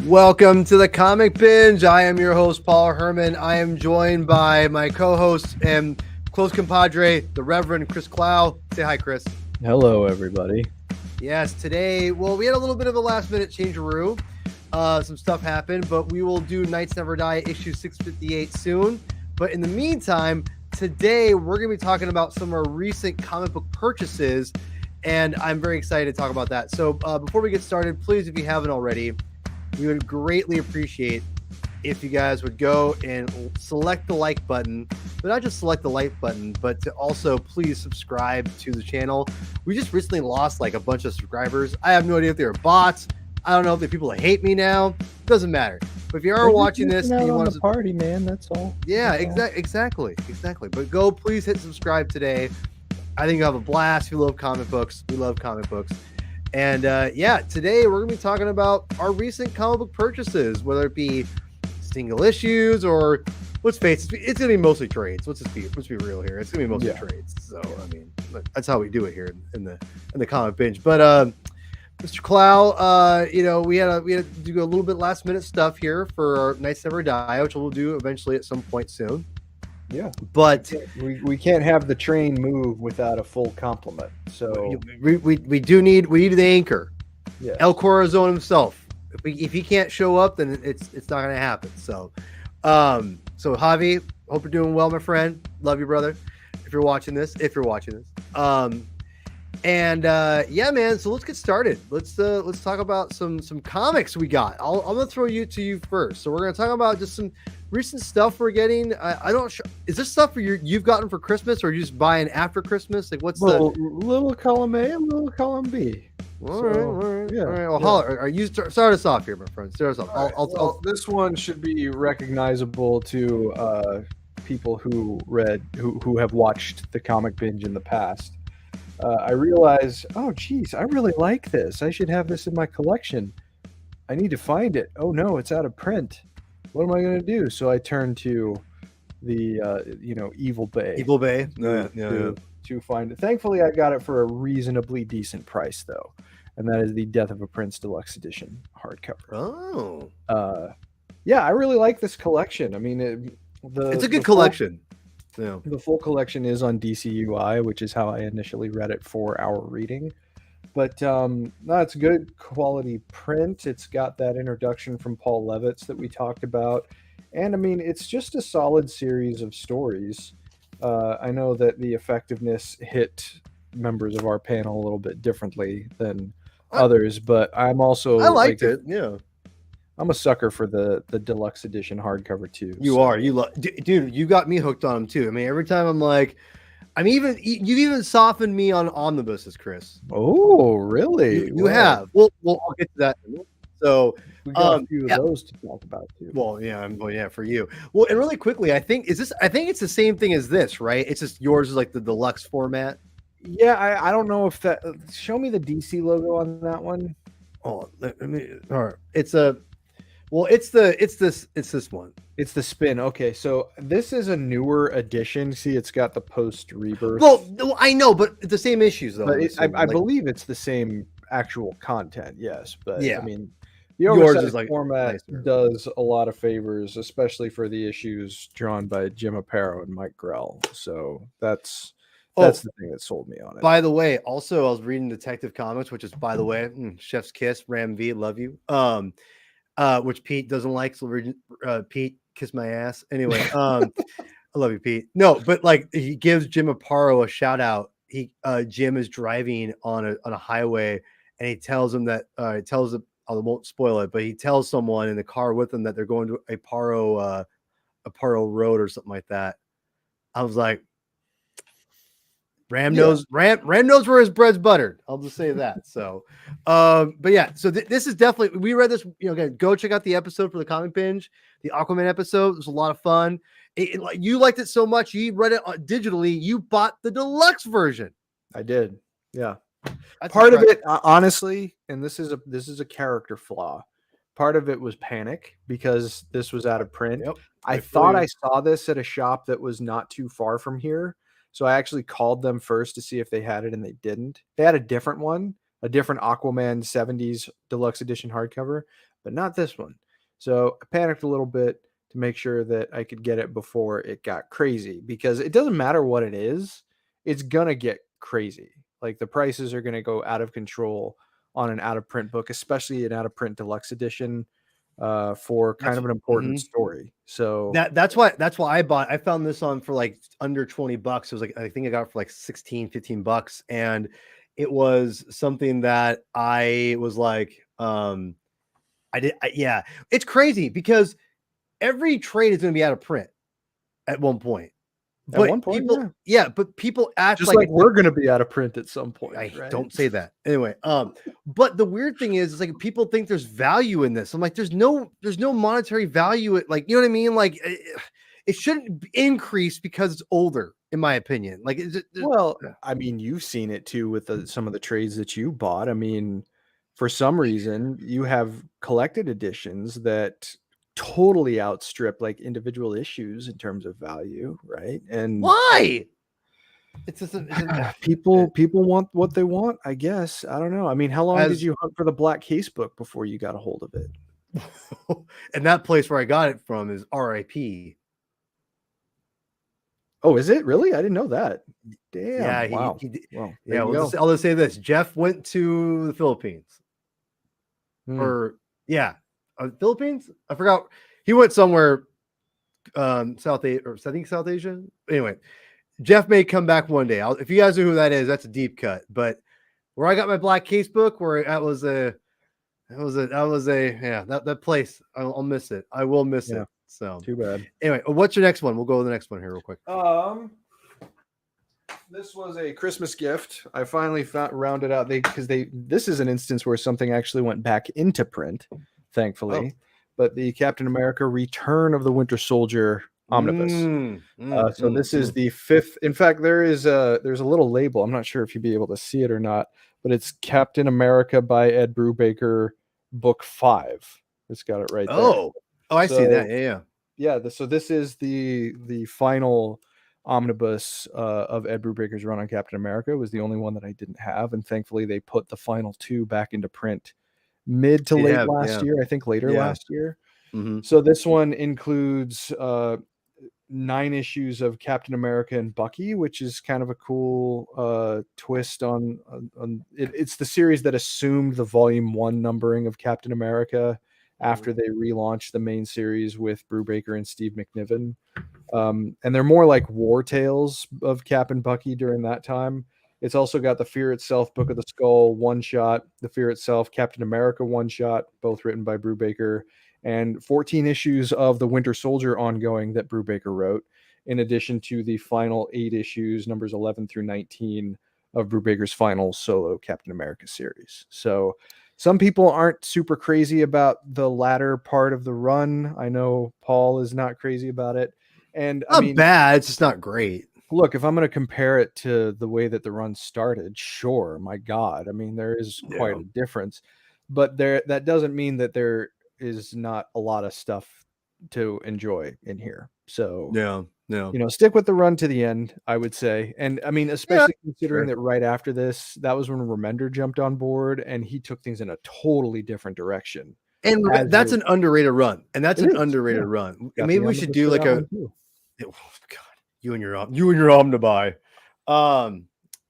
Welcome to the Comic Binge. I am your host, Paul Herman. I am joined by my co-host and close compadre, the Reverend Chris Clow. Say hi, Chris. Hello, everybody. Yes, today, we had a little bit of a last-minute changeroo. Some stuff happened, but we will do Knights Never Die issue 658 soon. But in the meantime, today we're going to be talking about some of our recent comic book purchases, and I'm very excited to talk about that. So before we get started, please, if you haven't already, we would greatly appreciate if you guys would go and select the like button, but not just select the like button, but to also please subscribe to the channel. We just recently lost like a bunch of subscribers. I have no idea if they're bots. I don't know if they're people that hate me now. Doesn't matter. But if you are watching this and you want to party, man, that's all. Yeah, exactly. But go please hit subscribe today. I think you'll have a blast. If you love comic books, we love comic books. And today we're gonna be talking about our recent comic book purchases, whether it be single issues or let's face it, it's gonna be mostly trades. Let's be real here. It's gonna be mostly trades. So I mean, that's how we do it here in the Comic Binge. But Mr. Clow, we had to do a little bit last minute stuff here for our Knights Never Die, which we'll do eventually at some point soon. Yeah, but we can't have the train move without a full complement. So we need the anchor. Yeah, El Corazon himself. If he can't show up, then it's not gonna happen. So Javi, hope you're doing well, my friend. Love you, brother. If you're watching this, man. So let's get started. Let's talk about some comics we got. I'm gonna throw to you first. So we're gonna talk about just some recent stuff we're getting. I don't. Is this stuff you've gotten for Christmas, or are you just buying after Christmas? Like what's little column A and little column B? All right. Well, holler. Are you start us off here, my friend? Start us off. This one should be recognizable to people who have watched the Comic Binge in the past. I realize, oh geez, I really like this. I should have this in my collection. I need to find it. Oh no, it's out of print. What am I going to do? So I turn to the Evil Bay. Evil Bay. To find it. Thankfully, I got it for a reasonably decent price, though, and that is the Death of a Prince Deluxe Edition hardcover. Oh. Yeah, I really like this collection. I mean, it's a good collection. The full collection is on DCUI, which is how I initially read it for our reading. But no, it's good quality print. It's got that introduction from Paul Levitz that we talked about. And I mean, it's just a solid series of stories. I know that the effectiveness hit members of our panel a little bit differently than others, but I liked it. Yeah. I'm a sucker for the deluxe edition hardcover too. Dude, you got me hooked on them too. I mean, every time I'm like, you've even softened me on omnibuses, Chris. Oh, really? You have. Well, I'll get to that. So we got a few of those to talk about too. Well, yeah, for you. Well, and really quickly, I think it's the same thing as this, right? It's just yours is like the deluxe format. Yeah, I don't know if that. Show me the DC logo on that one. Oh, let me. All right, it's this one. It's the spin. Okay, so this is a newer edition. See, it's got the post rebirth. Well, I know, but the same issues though. But I believe it's the same actual content. Yes, but yeah, I mean, the oversized format does a lot of favors, especially for the issues drawn by Jim Aparo and Mike Grell. So that's the thing that sold me on it. By the way, also I was reading Detective Comics, which is, by the way, Chef's Kiss, Ram V, love you. Which Pete doesn't like. So Pete, kiss my ass. Anyway, I love you, Pete. No, but like he gives Jim Aparo a shout out. Jim is driving on a highway, and he tells him that I won't spoil it, but he tells someone in the car with him that they're going to a Aparo Road or something like that. I was like, Ram knows where his bread's buttered. I'll just say that. So, but yeah, so this is definitely, we read this, again, go check out the episode for the Comic Binge, the Aquaman episode. It was a lot of fun. You liked it so much. You read it digitally. You bought the deluxe version. I did. Yeah. That's part of it, honestly, and this is a character flaw. Part of it was panic because this was out of print. Yep. I thought I saw this at a shop that was not too far from here. So I actually called them first to see if they had it, and they didn't. They had a different one, a different Aquaman 70s deluxe edition hardcover, but not this one. So I panicked a little bit to make sure that I could get it before it got crazy, because it doesn't matter what it is, it's gonna get crazy. Like the prices are gonna go out of control on an out of print book, especially an out of print deluxe edition for kind of an important story. So that's why I bought. I found this on for like under $20. It was like, I think I got it for like 16, $15, and it was something that I was like, yeah, it's crazy because every trade is going to be out of print at one point. But at one point, people, yeah, but people act just like we're going to be out of print at some point. Right? Don't say that. Anyway, but the weird thing is like people think there's value in this. I'm like, there's no monetary value. Like, you know what I mean? Like, it shouldn't increase because it's older, in my opinion. Like, well, I mean, you've seen it too with some of the trades that you bought. I mean, for some reason, you have collected editions that totally outstrip like individual issues in terms of value, right? And why? It's just people want what they want, I guess. I don't know. I mean, how long did you hunt for the Black Case book before you got a hold of it? And that place where I got it from is RIP. Oh, is it really? I didn't know that. Damn. Yeah, wow. Well, yeah, I'll just say this. Jeff went to the Philippines. Or Philippines? I forgot. He went somewhere South Asia, or I think South Asia. Anyway, Jeff may come back one day. If you guys know who that is, that's a deep cut. But where I got my Black Case book, where that place, I'll miss it. I will miss it. So too bad. Anyway, what's your next one? We'll go to the next one here real quick. This was a Christmas gift. I finally rounded out this is an instance where something actually went back into print, thankfully. But the Captain America Return of the Winter Soldier Omnibus. So this is the 5th. In fact, there's a little label. I'm not sure if you'll be able to see it or not, but it's Captain America by Ed Brubaker, book 5. It's got it right there. Oh, I see that. Yeah. So this is the final omnibus of Ed Brubaker's run on Captain America. It was the only one that I didn't have, and thankfully they put the final 2 back into print mid to late last year. I think later last year. So this one includes 9 issues of Captain America and Bucky, which is kind of a cool twist on it. It's the series that assumed the volume 1 numbering of Captain America after they relaunched the main series with Brubaker and Steve McNiven. And they're more like war tales of Cap and Bucky during that time. It's also got the Fear Itself Book of the Skull one-shot, the Fear Itself Captain America one-shot, both written by Brubaker, and 14 issues of the Winter Soldier ongoing that Brubaker wrote, in addition to the final 8 issues, numbers 11 through 19, of Brubaker's final solo Captain America series. So some people aren't super crazy about the latter part of the run. I know Paul is not crazy about it. And I mean, bad. It's just not great. Look, if I'm going to compare it to the way that the run started, sure, my God. I mean, there is quite a difference. But that doesn't mean that there is not a lot of stuff to enjoy in here. So stick with the run to the end, I would say. And I mean, especially considering that right after this, that was when Remender jumped on board and he took things in a totally different direction. And that's an underrated run. And that's an underrated run. Maybe we should do like a God, you and your Omnibuy.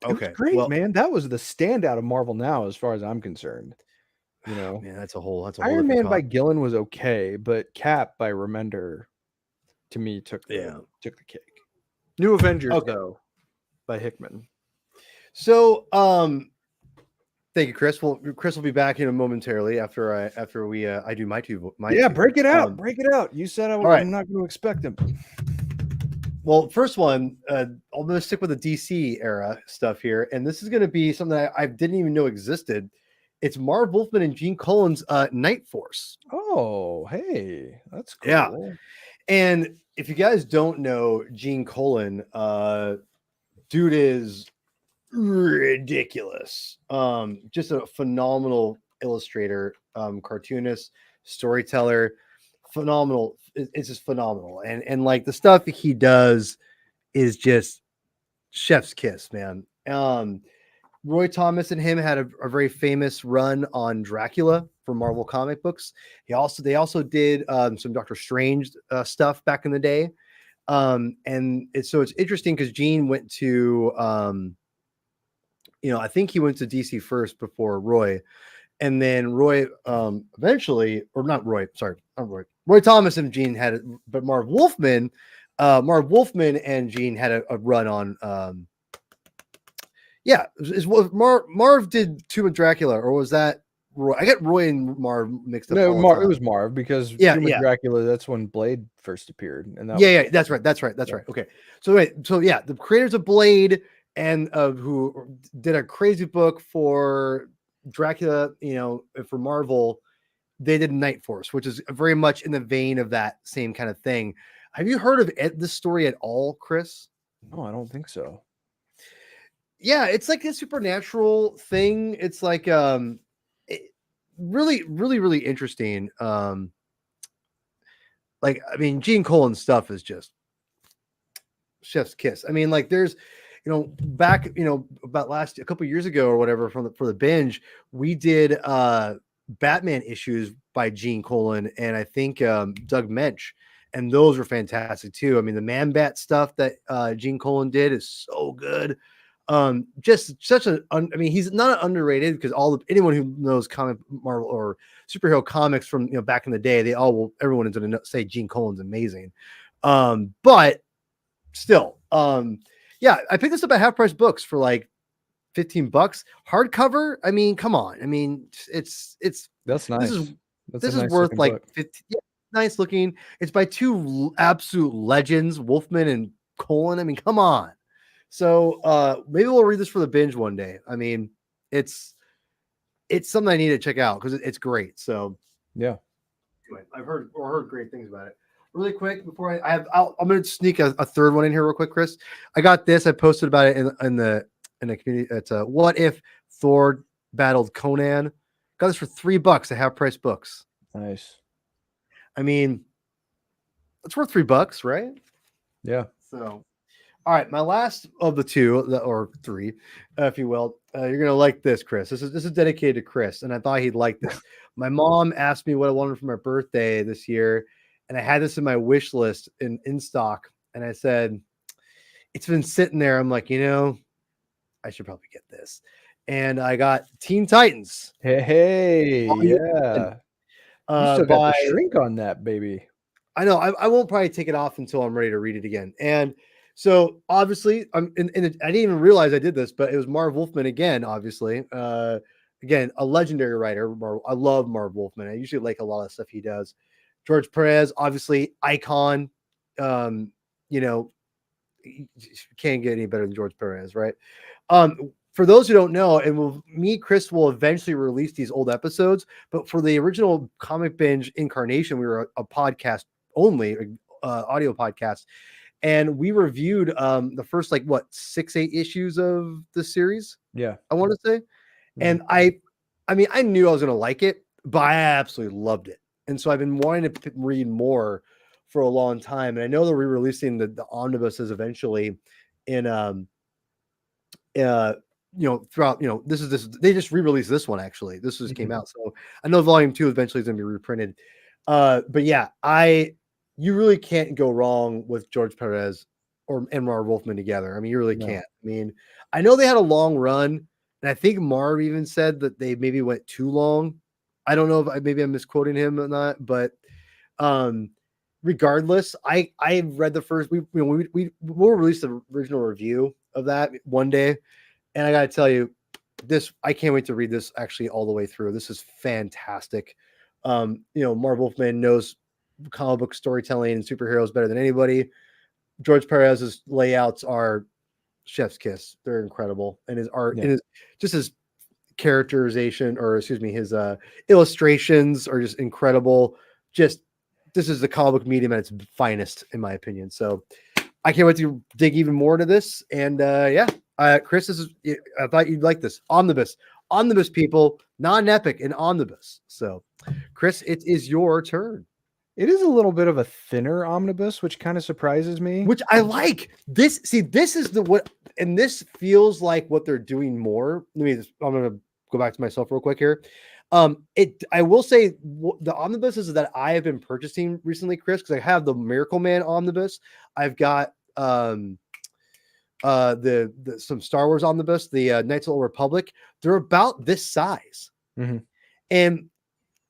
Okay, great, man. That was the standout of Marvel Now, as far as I'm concerned. Man, that's a whole Iron Man by Gillen was okay, but Cap by Remender, to me, took the cake. New Avengers though, by Hickman. So, thank you, Chris. Well, Chris will be back momentarily after I do my two. Break it out. Break it out. You said I'm not going to expect him. Well, first one, I'm going to stick with the DC era stuff here, and this is going to be something that I didn't even know existed. It's Marv Wolfman and Gene Colan's Night Force. Oh, hey, that's cool. Yeah, and if you guys don't know Gene Colan, dude is ridiculous. Just a phenomenal illustrator, cartoonist, storyteller. Phenomenal. It's just phenomenal. And like the stuff he does is just chef's kiss, man. Roy Thomas and him had a very famous run on Dracula for Marvel comic books. They also did some Doctor Strange stuff back in the day. And so it's interesting because Gene went to, I think he went to DC first before Roy. And then Roy eventually, or not Roy, sorry, not Roy. Roy Thomas and Gene had it, but Marv Wolfman and Gene had a run on. Marv did Tomb of Dracula, or was that Roy? I get Roy and Marv mixed up. No, it was Marv because Tomb of Dracula. That's when Blade first appeared, and that's right. Okay, so the creators of Blade and who did a crazy book for Dracula, for Marvel, they did Night Force, which is very much in the vein of that same kind of thing. Have you heard of this story at all, Chris? No, I don't think so. Yeah, it's like a supernatural thing. It's like really, really, really interesting. Gene Colan's stuff is just chef's kiss. I mean, like there's, back, about a couple years ago or whatever for the binge, we did Batman issues by Gene Colan and I think Doug Mensch, and those were fantastic too. I mean, the Man-Bat stuff that Gene Colan did is so good. Just such he's not underrated because anyone who knows comic Marvel or superhero comics from back in the day, everyone is going to say Gene Colan's amazing. But still, I picked this up at Half Price Books for like $15 hardcover. I mean, come on. I mean, it's that's nice. This is worth like book. 15. Yeah, nice looking. It's by two absolute legends, Wolfman and Colan. I mean, come on. So maybe we'll read this for the binge one day. I mean, it's something I need to check out because it's great. So yeah, anyway, I've heard great things about it. Really quick before I'm going to sneak a third one in here real quick, Chris. I got this. I posted about it in the community. It's what if Thor battled Conan? Got this for $3 at Half Price Books. Nice. I mean, it's worth $3, right? Yeah. So. All right, my last of the two or three, if you will, you're gonna like this, Chris. This is dedicated to Chris, and I thought he'd like this. My mom asked me what I wanted for my birthday this year, and I had this in my wish list in stock, and I said, "It's been sitting there." I'm like, I should probably get this, and I got Teen Titans. Hey, yeah. You still got the shrink on that, baby. I know. I won't probably take it off until I'm ready to read it again, and. So obviously, I didn't even realize I did this, but it was Marv Wolfman again. Obviously, again a legendary writer. I love Marv Wolfman. I usually like a lot of stuff he does. George Perez, obviously, icon. Can't get any better than George Perez, right? For those who don't know, and Chris will eventually release these old episodes. But for the original Comic Binge incarnation, we were a podcast only, audio podcast. And we reviewed the first 6-8 issues of the series. Yeah, I want to say, and I knew I was going to like it, but I absolutely loved it. And so I've been wanting to read more for a long time. And I know they're re-releasing the omnibuses eventually in throughout this they just re-released this one actually. This just came out, so I know volume 2 eventually is going to be reprinted. But yeah, you really can't go wrong with George Perez and Marv Wolfman together. I mean, you really can't. I mean, I know they had a long run, and I think Marv even said that they maybe went too long. I don't know if maybe I'm misquoting him or not, but regardless, I read the first. We'll release the original review of that one day, and I got to tell you, I can't wait to read this actually all the way through. This is fantastic. Marv Wolfman knows comic book storytelling and superheroes better than anybody. George Perez's layouts are chef's kiss. They're incredible, and his art and his characterization, or excuse me, his illustrations are just incredible. This is the comic book medium at its finest, in my opinion. So I can't wait to dig even more into this. And Chris, I thought you'd like this. Omnibus people, non-epic and omnibus. So Chris, it is your turn. It is a little bit of a thinner omnibus, which kind of surprises me. Which I like. This is and this feels like what they're doing more. I'm gonna go back to myself real quick here. I will say the omnibuses that I have been purchasing recently, Chris, because I have the Miracle Man omnibus. I've got some Star Wars omnibus, the Knights of the Old Republic. They're about this size, and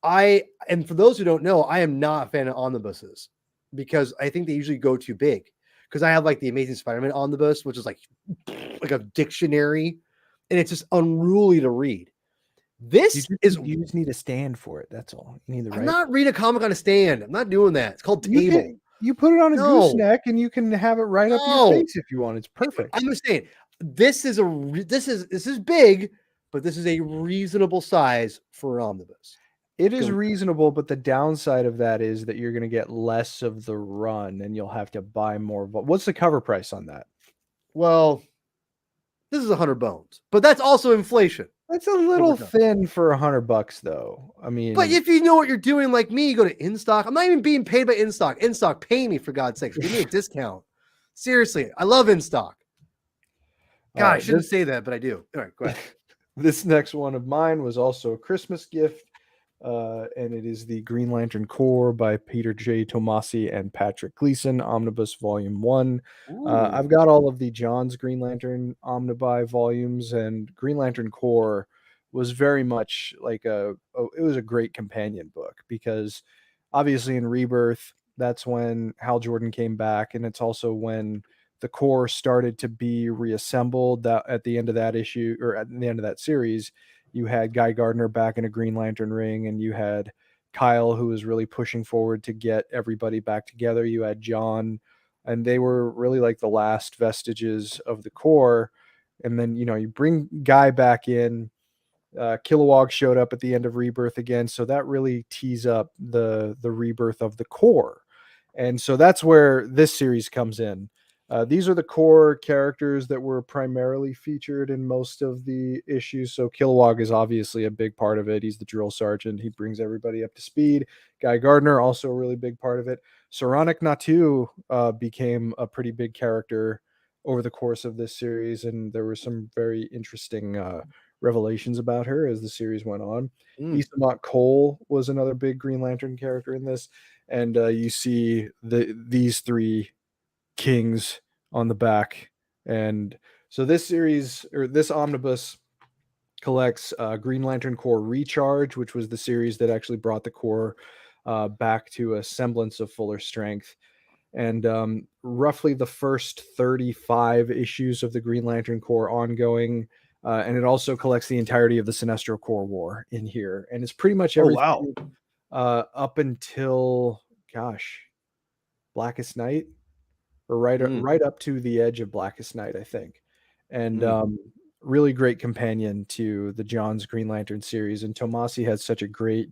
for those who don't know, I am not a fan of omnibuses because I think they usually go too big. Because I have like the Amazing Spider-Man omnibus, which is like a dictionary, and it's just unruly to read. You just need a stand for it. That's all. You need the right. I'm not reading a comic on a stand. I'm not doing that. It's called table. You put it on a gooseneck and you can have it right up your face if you want. It's perfect. I'm just saying this is big, but this is a reasonable size for an omnibus. It is reasonable, but the downside of that is that you're going to get less of the run and you'll have to buy more. But what's the cover price on that? Well, this is 100 bones, but that's also inflation. That's a little thin for $100 though. I mean, but if you know what you're doing, like me, you go to InStock. I'm not even being paid by InStock. InStock, pay me for God's sakes. Give me a discount. Seriously, I love InStock. God, I shouldn't say that, but I do. All right, go ahead. This next one of mine was also a Christmas gift. And it is the Green Lantern Corps by Peter J. Tomasi and Patrick Gleason, Omnibus Volume 1. I've got all of the John's Green Lantern Omnibuy volumes, and Green Lantern Corps was very much like it was a great companion book because obviously in Rebirth, that's when Hal Jordan came back, and it's also when the Corps started to be reassembled at the end of that issue, or at the end of that series. You had Guy Gardner back in a Green Lantern ring, and you had Kyle, who was really pushing forward to get everybody back together. You had John, and they were really like the last vestiges of the Corps. And then, you bring Guy back in. Kilowog showed up at the end of Rebirth again, so that really tees up the rebirth of the Corps. And so that's where this series comes in. These are the core characters that were primarily featured in most of the issues. So Kilowog is obviously a big part of it. He's the drill sergeant. He brings everybody up to speed. Guy Gardner, also a really big part of it. Saronic Natu became a pretty big character over the course of this series, and there were some very interesting revelations about her as the series went on. Isamot Cole was another big Green Lantern character in this, and you see these three kings on the back. And so this series, or this omnibus, collects Green Lantern Corps Recharge, which was the series that actually brought the Corps back to a semblance of fuller strength. And roughly the first 35 issues of the Green Lantern Corps ongoing. And it also collects the entirety of the Sinestro Corps War in here. And it's pretty much everything up until, Blackest Night. Or right up to the edge of Blackest Night, I think. And really great companion to the John's Green Lantern series. And Tomasi has such a great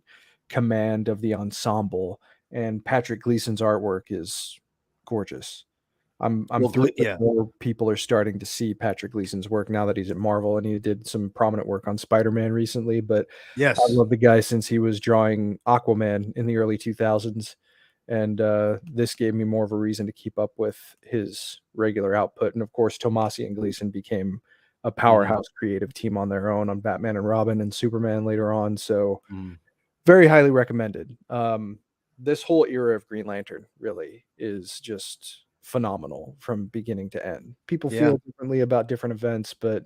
command of the ensemble. And Patrick Gleason's artwork is gorgeous. I'm thrilled that more people are starting to see Patrick Gleason's work now that he's at Marvel, and he did some prominent work on Spider-Man recently. But yes, I love the guy since he was drawing Aquaman in the early 2000s. And this gave me more of a reason to keep up with his regular output. And of course, Tomasi and Gleason became a powerhouse creative team on their own on Batman and Robin and Superman later on. So very highly recommended. This whole era of Green Lantern really is just phenomenal from beginning to end. People feel differently about different events, but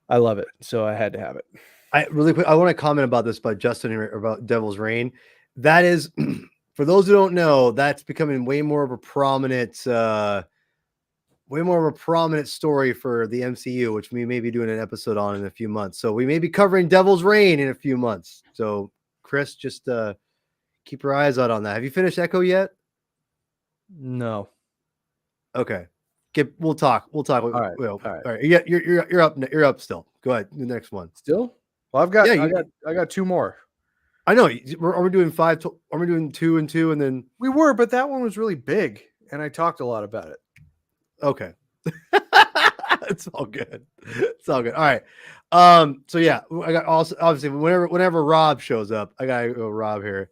I love it. So I had to have it. I want to comment about this by Justin about Devil's Reign. That is... For those who don't know, that's becoming way more of a prominent story for the MCU, which we may be doing an episode on in a few months. So we may be covering Devil's Reign in a few months. So Chris, just keep your eyes out on that. Have you finished Echo yet? No. Okay. We'll talk. All right. All right. Yeah, you're up. You're up still. Go ahead. The next one. Still? Well, I got two more. I know. Are we doing 5? Are we doing 2 and 2? And then we were, but that one was really big, and I talked a lot about it. Okay. It's all good. It's all good. All right. So yeah, I got also obviously whenever Rob shows up, I gotta go Rob here.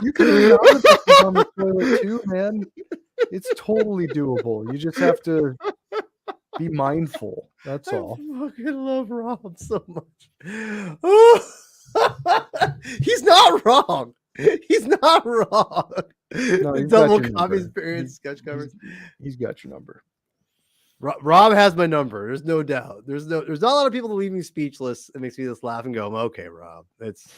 You can read omnibuses on the toilet too, man. It's totally doable. You just have to be mindful. That's all. I fucking love Rob so much. He's not wrong. He's not wrong. No, he's Double got your copies, number. variants, sketch covers. He's got your number. Rob has my number. There's no doubt. There's not a lot of people that leave me speechless. It makes me just laugh and go, okay, Rob. It's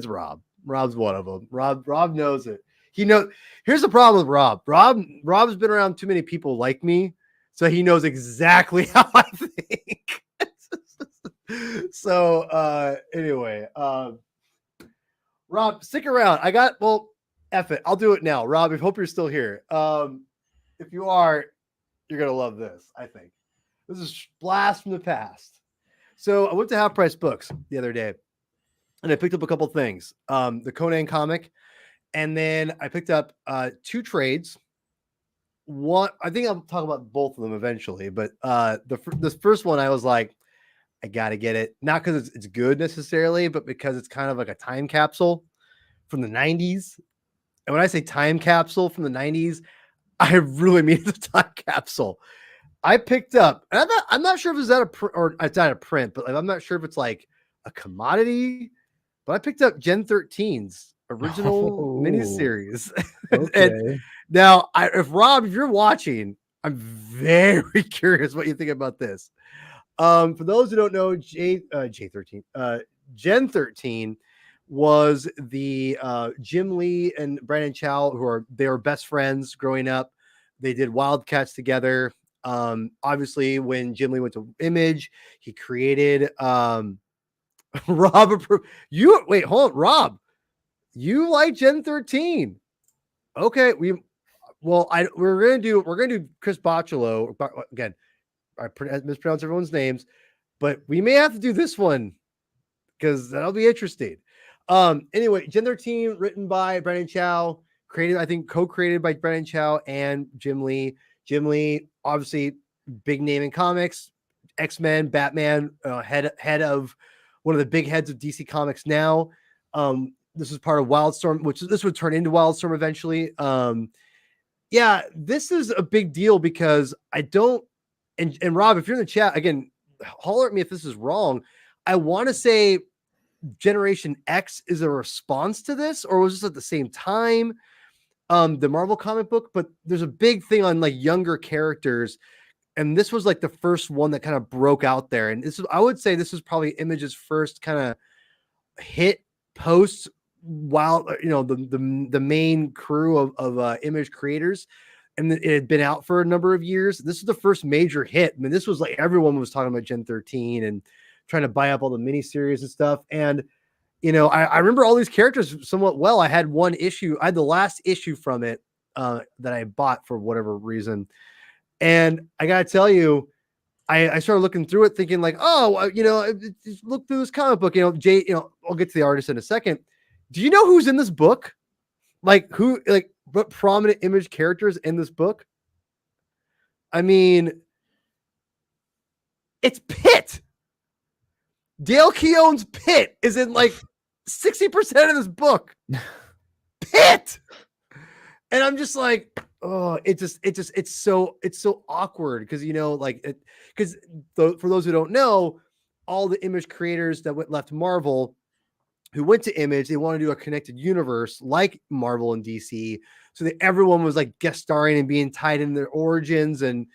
Rob. Rob's one of them. Rob knows it. He knows. Here's the problem with Rob. Rob's been around too many people like me, so he knows exactly how I think. So anyway, Rob, stick around. F it. I'll do it now. Rob, I hope you're still here. If you are, you're gonna love this. I think this is blast from the past. So I went to Half Price Books the other day, and I picked up a couple things. The Conan comic, and then I picked up 2 trades. One, I think I'll talk about both of them eventually, but this first one I was like, I gotta get it, not because it's good necessarily, but because it's kind of like a time capsule from the 90s. And when I say time capsule from the 90s, I really mean the time capsule. I picked up, and I'm not sure if it's it's not a print, but I'm not sure if it's like a commodity, but I picked up Gen 13's original miniseries. Okay. And now, if Rob, if you're watching, I'm very curious what you think about this. For those who don't know, Gen 13 was the Jim Lee and Brandon Chow, they were best friends growing up. They did Wildcats together. Obviously, when Jim Lee went to Image, he created Rob. Wait, hold on, Rob. You like Gen 13? Okay, we're gonna do Chris Bocciolo again. I mispronounce everyone's names, but we may have to do this one because that'll be interesting. Anyway, Gen 13 written by Brandon Chow, co-created by Brandon Chow and Jim Lee. Jim Lee, obviously big name in comics, X-Men, Batman, head of one of the big heads of DC Comics now. This is part of Wildstorm, which this would turn into Wildstorm eventually. Yeah, this is a big deal because and Rob, if you're in the chat, again, holler at me if this is wrong. I want to say Generation X is a response to this, or was this at the same time? The Marvel comic book, but there's a big thing on like younger characters, and this was like the first one that kind of broke out there. And I would say this was probably Image's first kind of hit post while the main crew of Image creators, and it had been out for a number of years. This is the first major hit. I mean, this was like everyone was talking about Gen 13 and trying to buy up all the miniseries and stuff. And I remember all these characters somewhat well. I had one issue. I had the last issue from it that I bought for whatever reason. And I got to tell you, I started looking through it thinking like, just look through this comic book, I'll get to the artist in a second. Do you know who's in this book? Like what prominent Image characters in this book? I mean, it's Pitt. Dale Keown's Pitt is in like 60% of this book. Pitt. And I'm just like, oh, it's so awkward because for those who don't know, all the Image creators that left Marvel, who went to Image, they want to do a connected universe like Marvel and DC, so that everyone was like guest starring and being tied in their origins. And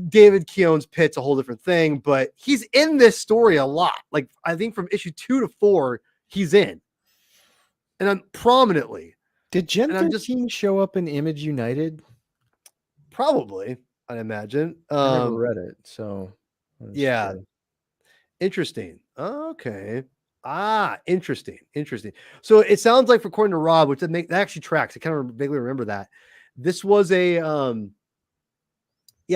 David Keown's Pitt's a whole different thing, but he's in this story a lot. Like I think from issue 2 to 4, he's in, and I'm prominently. Did Gen 13 show up in Image United? Probably, I'd imagine. I never read it, so yeah. Sure. Interesting. Okay. Interesting. So it sounds like, according to Rob, which that actually tracks. I kind of vaguely remember that this was a they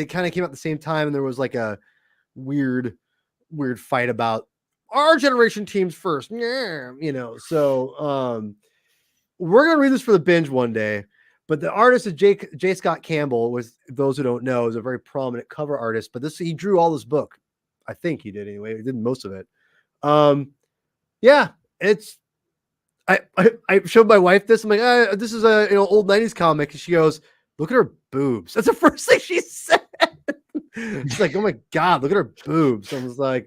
kind of came out at the same time, and there was like a weird fight about our generation teams first. Yeah, so we're gonna read this for the binge one day. But the artist is J. Scott Campbell, was, those who don't know, is a very prominent cover artist. But he drew all this book. I think he did anyway. He did most of it. Yeah, it's. I showed my wife this. I'm like, this is a old 90s comic. And she goes, look at her boobs. That's the first thing she said. She's like, oh my God, look at her boobs. I was like,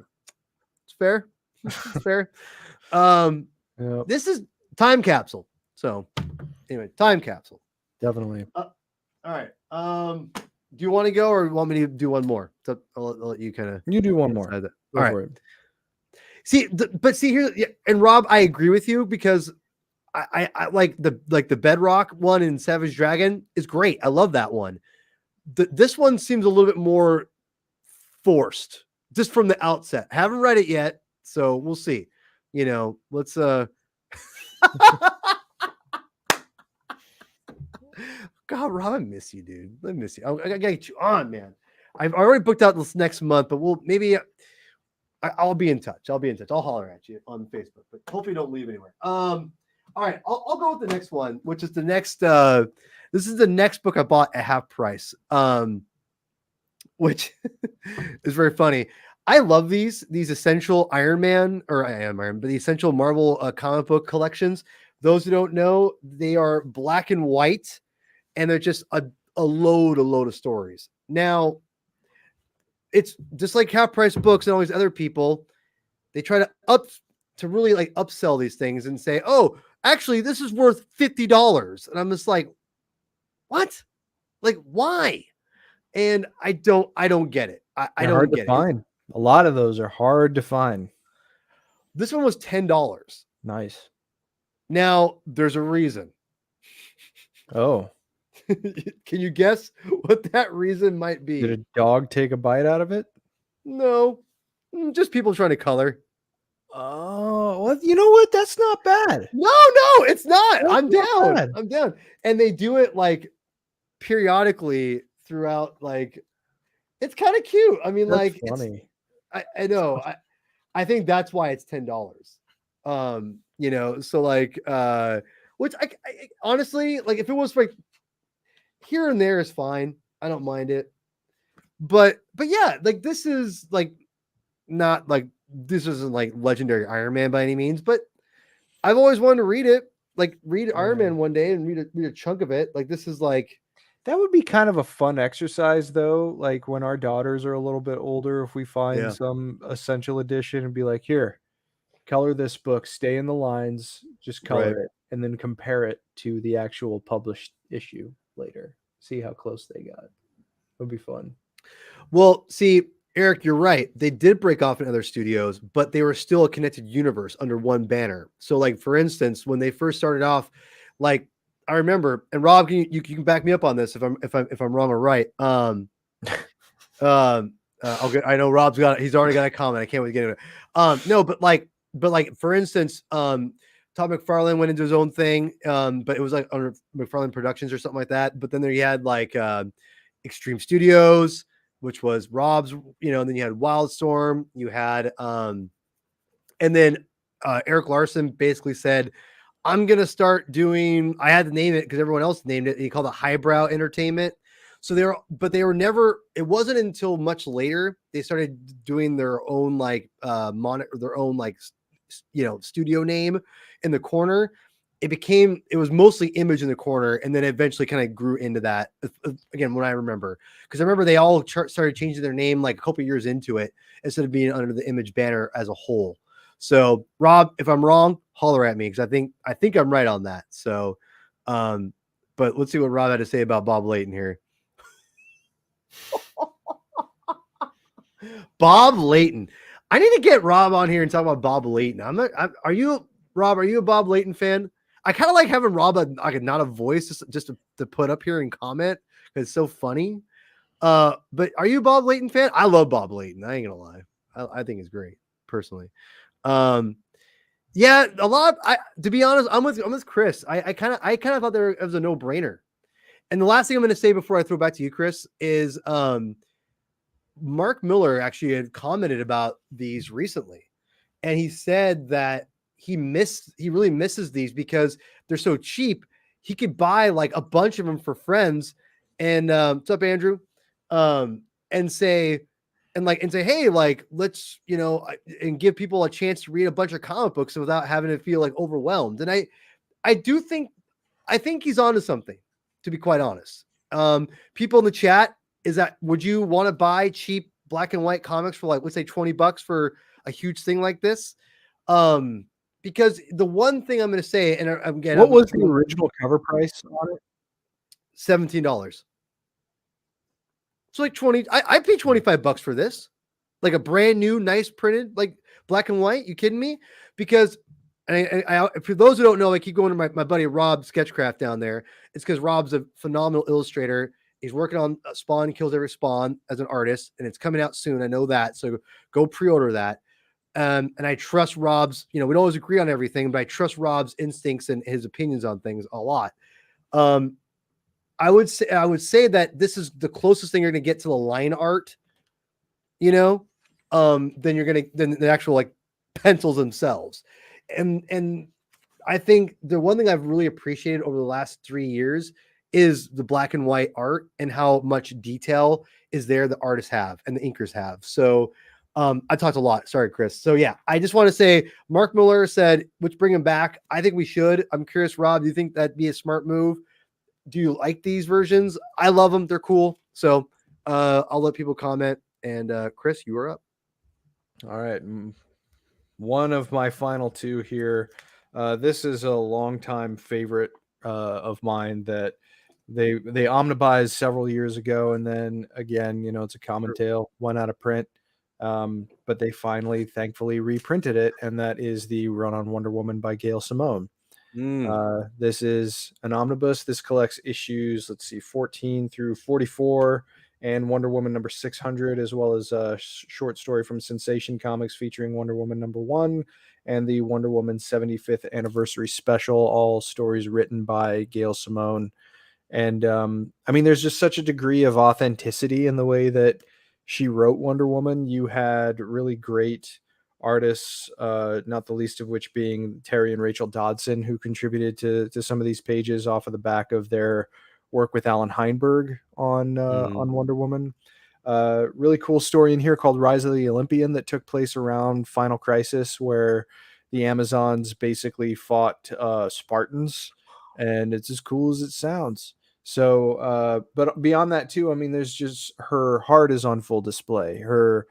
it's fair. It's fair. This is Time Capsule. So anyway, Time Capsule. Definitely. All right. Do you want to go or want me to do one more? So I'll let you kind of. You do one more. All right. See, but see here, and Rob, I agree with you because I like the Bedrock one in Savage Dragon is great. I love that one. This one seems a little bit more forced just from the outset. Haven't read it yet, so we'll see. Let's God, Rob, I miss you, dude. I miss you. I gotta get you on, man. I've already booked out this next month, but I'll be in touch. I'll holler at you on Facebook, but hopefully don't leave anywhere. All right, I'll go with the next one, which is the next. This is the next book I bought at half price, which is very funny. I love these essential Iron Man, or I am Iron, but the essential Marvel comic book collections. Those who don't know, they are black and white, and they're just a load of stories. Now, it's just like half price books and all these other people. They try to really like upsell these things and say, oh, actually, this is worth $50. And I'm just like, what? Like, why? And I don't get it. I don't get it. Find. A lot of those are hard to find. This one was $10. Nice. Now, there's a reason. Oh. Can you guess what that reason might be? Did a dog take a bite out of it? No. Just people trying to color. Oh, well, you know what? That's not bad. No, it's not. I'm down. And they do it like periodically throughout, like, it's kind of cute. I mean, that's like, funny. I know. I think that's why it's $10. So like, which I honestly, like, if it was like here and there is fine. I don't mind it. But yeah, like, this is like not like, this isn't like legendary Iron Man by any means, but I've always wanted to read it, like read Iron Man one day and read a chunk of it. Like, this is like, that would be kind of a fun exercise though. Like when our daughters are a little bit older, if we find some essential edition and be like, here, color this book, stay in the lines, just color it, and then compare it to the actual published issue later. See how close they got. It would be fun. Well, see, Eric, you're right. They did break off in other studios, but they were still a connected universe under one banner. So, like, for instance, when they first started off, like, I remember, and Rob, you can back me up on this if I'm wrong or right. I know Rob's he's already got a comment. I can't wait to get into it. No, but like for instance, Todd McFarlane went into his own thing, but it was like under McFarlane Productions or something like that. But then there you had like Extreme Studios, which was Rob's, and then you had Wildstorm, you had and then Eric Larson basically said, I'm going to start doing, I had to name it because everyone else named it. He called it Highbrow Entertainment. So they were never, it wasn't until much later they started doing their own like their own like, studio name in the corner. It was mostly Image in the corner. And then eventually kind of grew into that again, when I remember, because I remember they all started changing their name like a couple years into it instead of being under the Image banner as a whole. So Rob, if I'm wrong, holler at me because I think I'm right on that. So, but let's see what Rob had to say about Bob Layton here. Bob Layton. I need to get Rob on here and talk about Bob Layton. Are you Rob? Are you a Bob Layton fan? I kind of like having Rob not a voice just to put up here and comment because it's so funny. But are you a Bob Layton fan? I love Bob Layton. I ain't gonna lie. I think it's great personally. Yeah, a lot. To be honest, I'm with Chris. I kind of thought it was a no brainer. And the last thing I'm going to say before I throw back to you, Chris, is Mark Miller actually had commented about these recently, and he said that he really misses these because they're so cheap. He could buy like a bunch of them for friends, and what's up, Andrew? And say, and say, hey, like, let's, and give people a chance to read a bunch of comic books without having to feel like overwhelmed. And I think he's onto something, to be quite honest. People in the chat, would you want to buy cheap black and white comics for, like, let's say $20 for a huge thing like this? Because the one thing I'm going to say, and again, what was the original cover price on it? $17. So like 20, I paid $25 for this, like a brand new, nice printed, like black and white. You kidding me? Because, and for those who don't know, I keep going to my buddy Rob Sketchcraft down there. It's because Rob's a phenomenal illustrator. He's working on Spawn Kills Every Spawn as an artist, and it's coming out soon. I know that. So go pre-order that. And I trust Rob's, we don't always agree on everything, but I trust Rob's instincts and his opinions on things a lot. I would say that this is the closest thing you're going to get to the line art, then than the actual, like, pencils themselves. And I think the one thing I've really appreciated over the last 3 years is the black and white art and how much detail is there the artists have and the inkers have. So I talked a lot. Sorry, Chris. So yeah, I just want to say Mark Miller said, let's bring him back. I think we should. I'm curious, Rob, do you think that'd be a smart move? Do you like these versions? I love them. They're cool. So I'll let people comment. And Chris, you are up. All right. One of my final two here. This is a longtime favorite of mine that they omnibused several years ago, and then again, it's a common tale, went out of print. But they finally, thankfully, reprinted it, and that is the run on Wonder Woman by Gail Simone. This is an omnibus. This collects issues, 14 through 44, and Wonder Woman number 600, as well as a short story from Sensation Comics featuring Wonder Woman number 1 and the Wonder Woman 75th anniversary special, all stories written by Gail Simone. And there's just such a degree of authenticity in the way that she wrote Wonder Woman. You had really great artists, not the least of which being Terry and Rachel Dodson, who contributed to some of these pages off of the back of their work with Alan Heinberg on Wonder Woman. Really cool story in here called Rise of the Olympian that took place around Final Crisis, where the Amazons basically fought Spartans, and it's as cool as it sounds. So, but beyond that too, there's just, her heart is on full display. Her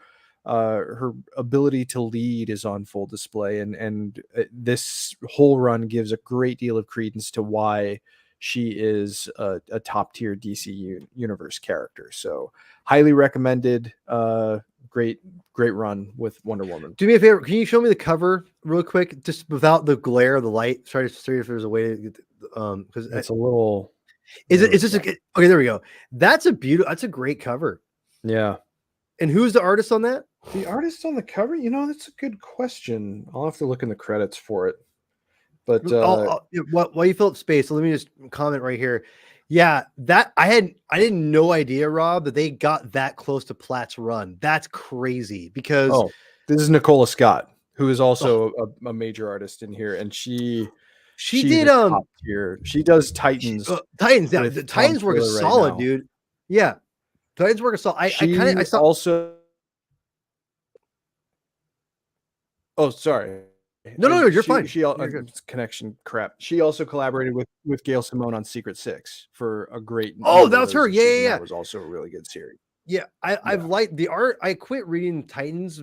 ability to lead is on full display, and this whole run gives a great deal of credence to why she is a top tier DC universe character. So highly recommended. Great run with Wonder Woman. Do me a favor. Can you show me the cover real quick, just without the glare of the light? Try to see if there's a way to get, because it's a little. Is this okay? There we go. That's a great cover. Yeah. And who's the artist on that? The artist on the cover, that's a good question. I'll have to look in the credits for it. But while you fill up space, so let me just comment right here. Yeah, that I didn't no idea, Rob, that they got that close to Platt's run. That's crazy, because this is Nicola Scott, who is also a major artist in here, and she did top tier. She does Titans. Titans, yeah, the Titans work is solid, dude. Yeah, Titans work is solid. I saw also. Oh, sorry. No, you're fine. You're good. Connection crap. She also collaborated with Gail Simone on Secret Six for a great. Oh, that was her. Yeah. That was also a really good series. Yeah, I've liked the art. I quit reading Titans,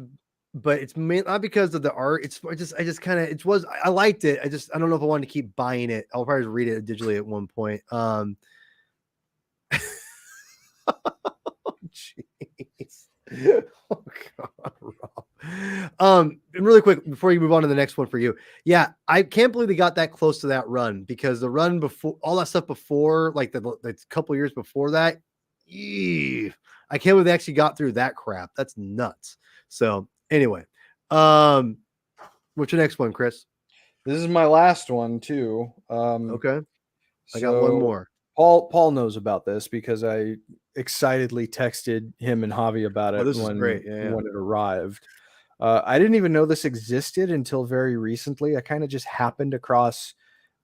but it's not because of the art. I liked it. I don't know if I wanted to keep buying it. I'll probably read it digitally at one point. Jeez. Oh God, Rob. And really quick before you move on to the next one for you. Yeah, I can't believe they got that close to that run, because the run before, all that stuff before, like the couple years before that, I can't believe they actually got through that crap. That's nuts. So anyway, what's your next one, Chris? This is my last one too. Okay, I got one more. Paul knows about this because I excitedly texted him and Javi about it when it arrived. I didn't even know this existed until very recently. I kind of just happened across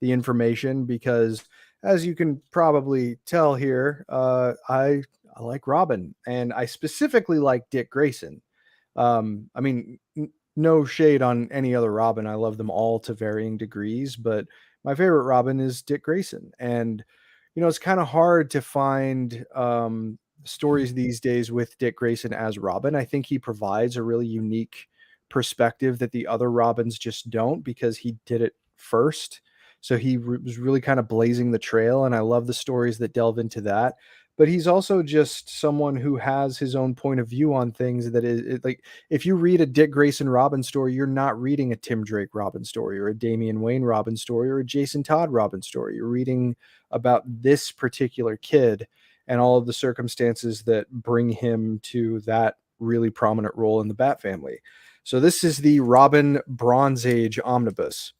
the information because, as you can probably tell here, I I like Robin, and I specifically like Dick Grayson. I mean, no shade on any other Robin. I love them all to varying degrees, but my favorite Robin is Dick Grayson. And, it's kind of hard to find stories these days with Dick Grayson as Robin. I think he provides a really unique perspective that the other Robins just don't because he did it first. So he was really kind of blazing the trail. And I love the stories that delve into that. But he's also just someone who has his own point of view on things that is like, if you read a Dick Grayson Robin story, you're not reading a Tim Drake Robin story or a Damian Wayne Robin story or a Jason Todd Robin story. You're reading about this particular kid and all of the circumstances that bring him to that really prominent role in the Bat family. So this is the Robin Bronze Age Omnibus.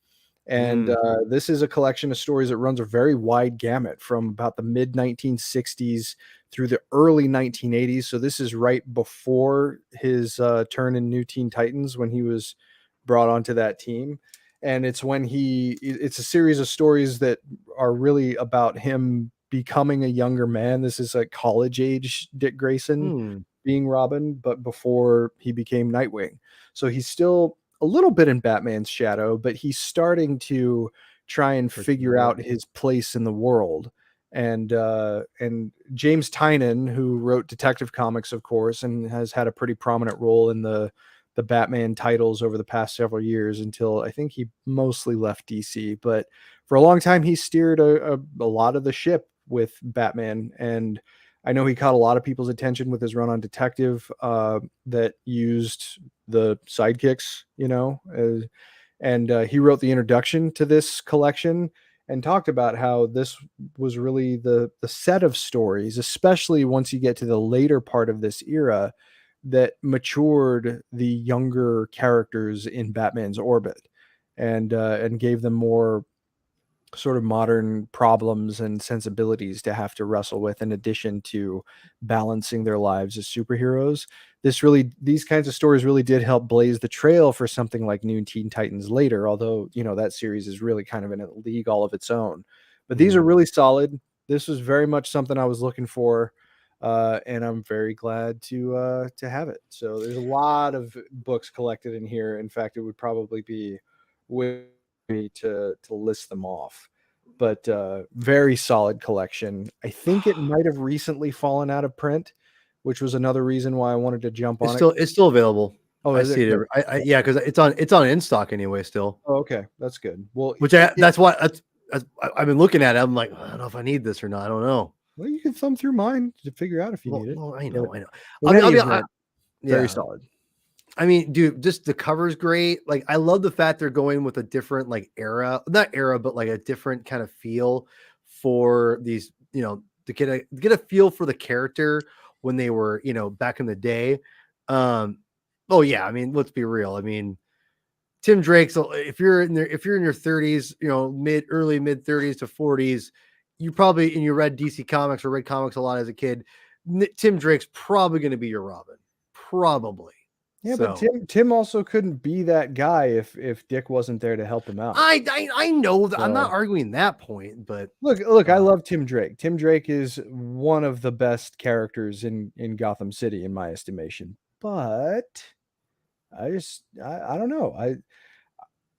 And this is a collection of stories that runs a very wide gamut from about the mid 1960s through the early 1980s. So this is right before his turn in New Teen Titans when he was brought onto that team. And it's it's a series of stories that are really about him becoming a younger man. This is like college age Dick Grayson being Robin, but before he became Nightwing. So he's still a little bit in Batman's shadow, but he's starting to try and figure out his place in the world. And James Tynion, who wrote Detective Comics, of course, and has had a pretty prominent role in the Batman titles over the past several years until I think he mostly left DC. But for a long time, he steered a lot of the ship with Batman. And I know he caught a lot of people's attention with his run on Detective that used the sidekicks, and he wrote the introduction to this collection and talked about how this was really the set of stories, especially once you get to the later part of this era, that matured the younger characters in Batman's orbit and gave them more sort of modern problems and sensibilities to have to wrestle with in addition to balancing their lives as superheroes. These kinds of stories really did help blaze the trail for something like New Teen Titans later, although that series is really kind of in a league all of its own. But these are really solid. This was very much something I was looking for, and I'm very glad to have it. So there's a lot of books collected in here. In fact, it would probably be with me to list them off, but very solid collection. I think it might have recently fallen out of print, which was another reason why I wanted to jump on it. It's still available. Oh, I see it. Yeah, because it's on in stock anyway still. Oh, okay, that's good. Well, that's why I've been looking at it. I'm like, I don't know if I need this or not. I don't know. Well, you can thumb through mine to figure out if you need it. Well, I know. Very solid. I mean, dude, just the cover's great. Like, I love the fact they're going with a different not era, but like a different kind of feel for these, to get a feel for the character when they were, back in the day. Oh yeah. I mean, let's be real. I mean, Tim Drake's, if you're in your 30s, early mid 30s to 40s, you probably, and you read DC Comics or read comics a lot as a kid, Tim Drake's probably going to be your Robin. Probably. Yeah, but Tim also couldn't be that guy if Dick wasn't there to help him out. I know that. I'm not arguing that point, but look, I love Tim Drake. Tim Drake is one of the best characters in Gotham City, in my estimation. But I don't know.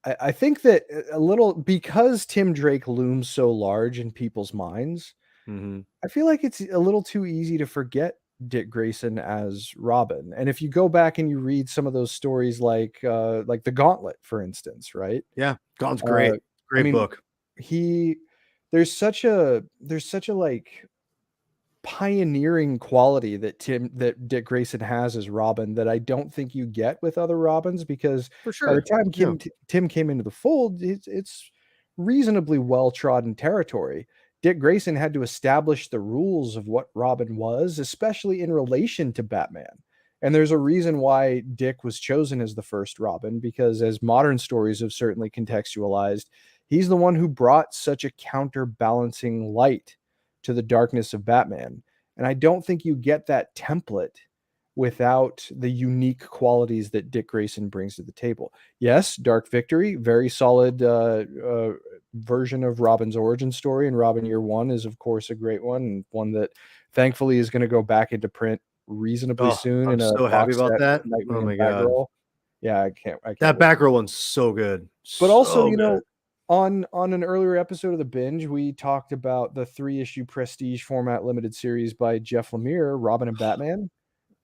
I think that a little, because Tim Drake looms so large in people's minds, I feel like it's a little too easy to forget Dick Grayson as Robin. And if you go back and you read some of those stories, like the Gauntlet, for instance, right? Yeah, Gauntlet's great. Great book. There's such a like pioneering quality that Dick Grayson has as Robin that I don't think you get with other Robins, because for sure, by the time Tim came into the fold, it's reasonably well-trodden territory. Dick Grayson had to establish the rules of what Robin was, especially in relation to Batman. And there's a reason why Dick was chosen as the first Robin, because as modern stories have certainly contextualized, he's the one who brought such a counterbalancing light to the darkness of Batman. And I don't think you get that template without the unique qualities that Dick Grayson brings to the table. Yes, Dark Victory, very solid version of Robin's origin story, and Robin Year One is, of course, a great one, and one that thankfully is going to go back into print reasonably soon I'm in a so happy box about set that. with Nightwing Oh my and god. Batgirl. Yeah, I can't That wait. Batgirl one's so good. But also, So good. on an earlier episode of the binge, we talked about the 3-issue prestige format limited series by Jeff Lemire, Robin and Batman.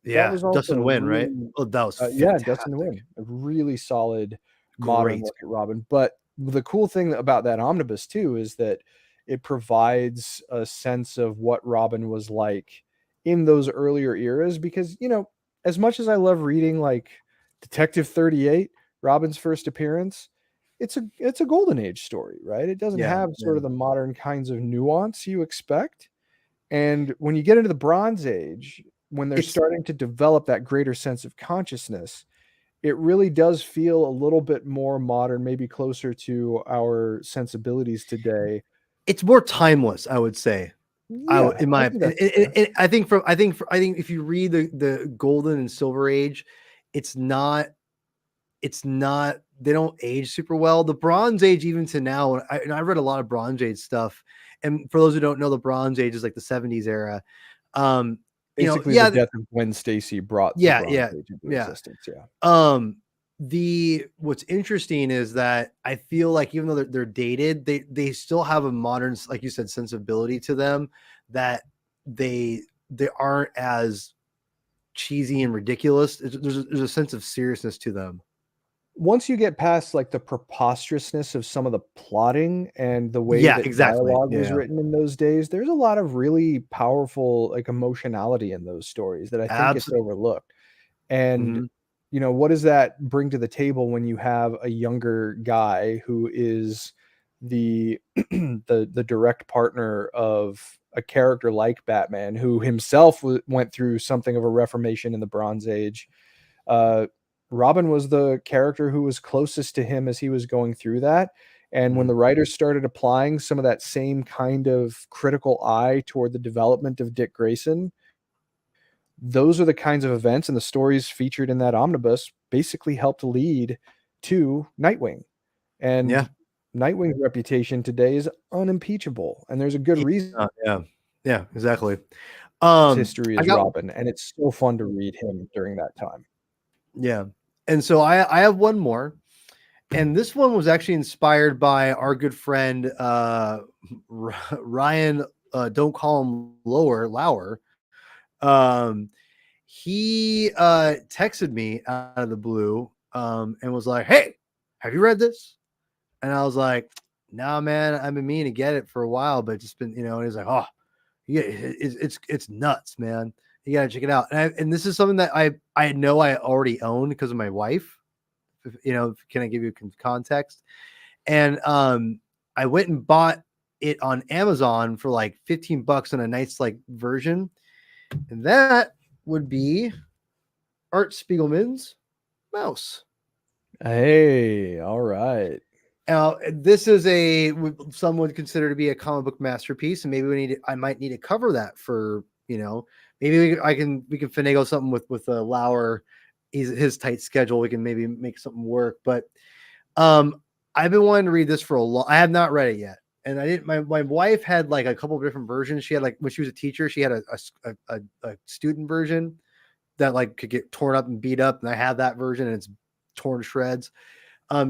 That Yeah, was also Dustin a Win, right? really Oh, that was yeah, Dustin fantastic. Win, a really solid modern Great. look at Robin. But the cool thing about that omnibus too is that it provides a sense of what Robin was like in those earlier eras. Because as much as I love reading like Detective 38, Robin's first appearance, it's a golden age story, right? It doesn't Yeah, have yeah. sort of the modern kinds of nuance you expect. And when you get into the Bronze Age, when they're It's starting to develop that greater sense of consciousness, it really does feel a little bit more modern, maybe closer to our sensibilities today. it's more timeless, I would say. Yeah, In I my think that's fair. I think if you read the golden and silver age, it's not they don't age super well. The Bronze Age, even to now, and I read a lot of Bronze Age stuff. And for those who don't know, the Bronze Age is like the 70s era. Um, Basically, the yeah, death of Gwen Stacy brought the yeah, Bronze yeah, Age into yeah. existence. Yeah. The what's interesting is that I feel like even though they're dated, they still have a modern, like you said, sensibility to them that they aren't as cheesy and ridiculous. There's a sense of seriousness to them. Once you get past like the preposterousness of some of the plotting and the way Yeah, that exactly. dialogue was Yeah, written in those days, there's a lot of really powerful like emotionality in those stories that I think gets absolutely. overlooked. And what does that bring to the table when you have a younger guy who is the the direct partner of a character like Batman, who himself went through something of a reformation in the Bronze Age? Robin was the character who was closest to him as he was going through that. And when the writers started applying some of that same kind of critical eye toward the development of Dick Grayson, those are the kinds of events and the stories featured in that omnibus basically helped lead to Nightwing. Yeah, And Nightwing's reputation today is unimpeachable. And there's a good reason yeah, yeah, exactly. his history I is got Robin. And it's so fun to read him during that time. Yeah, and so I have one more, and this one was actually inspired by our good friend Ryan. Don't call him Lauer. He texted me out of the blue and was like, "Hey, have you read this?" And I was like, "Nah, man, I've been meaning to get it for a while, but just been, And he's like, "Oh, yeah, it's nuts, man. You gotta check it out." And this is something that I know I already own because of my wife. Can I give you context? And I went and bought it on Amazon for like $15 in a nice like version, and that would be Art Spiegelman's Mouse. Hey, all right. Now, this is some would consider to be a comic book masterpiece, and maybe I might need to cover that for maybe we can finagle something with Lauer, his tight schedule. We can maybe make something work. But I've been wanting to read this for a long. I have not read it yet, and I didn't. My wife had like a couple of different versions. She had like when she was a teacher, she had a student version that like could get torn up and beat up, and I have that version, and it's torn to shreds.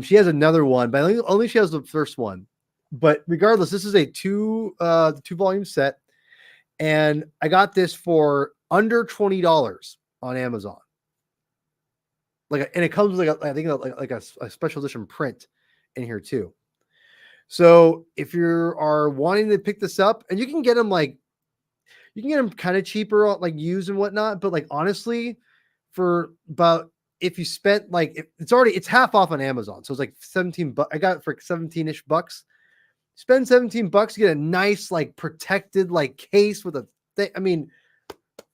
She has another one, but only she has the first one. But regardless, this is a two volume set, and I got this for under $20 on Amazon. And it comes with I think like a special edition print in here too. So if you are wanting to pick this up, and you can get them kind of cheaper, like used and whatnot, but like honestly, for about if you spent like it's half off on Amazon, so it's like 17 bucks. I got it for 17-ish bucks. Spend 17 bucks, get a nice like protected like case with a thing. I mean,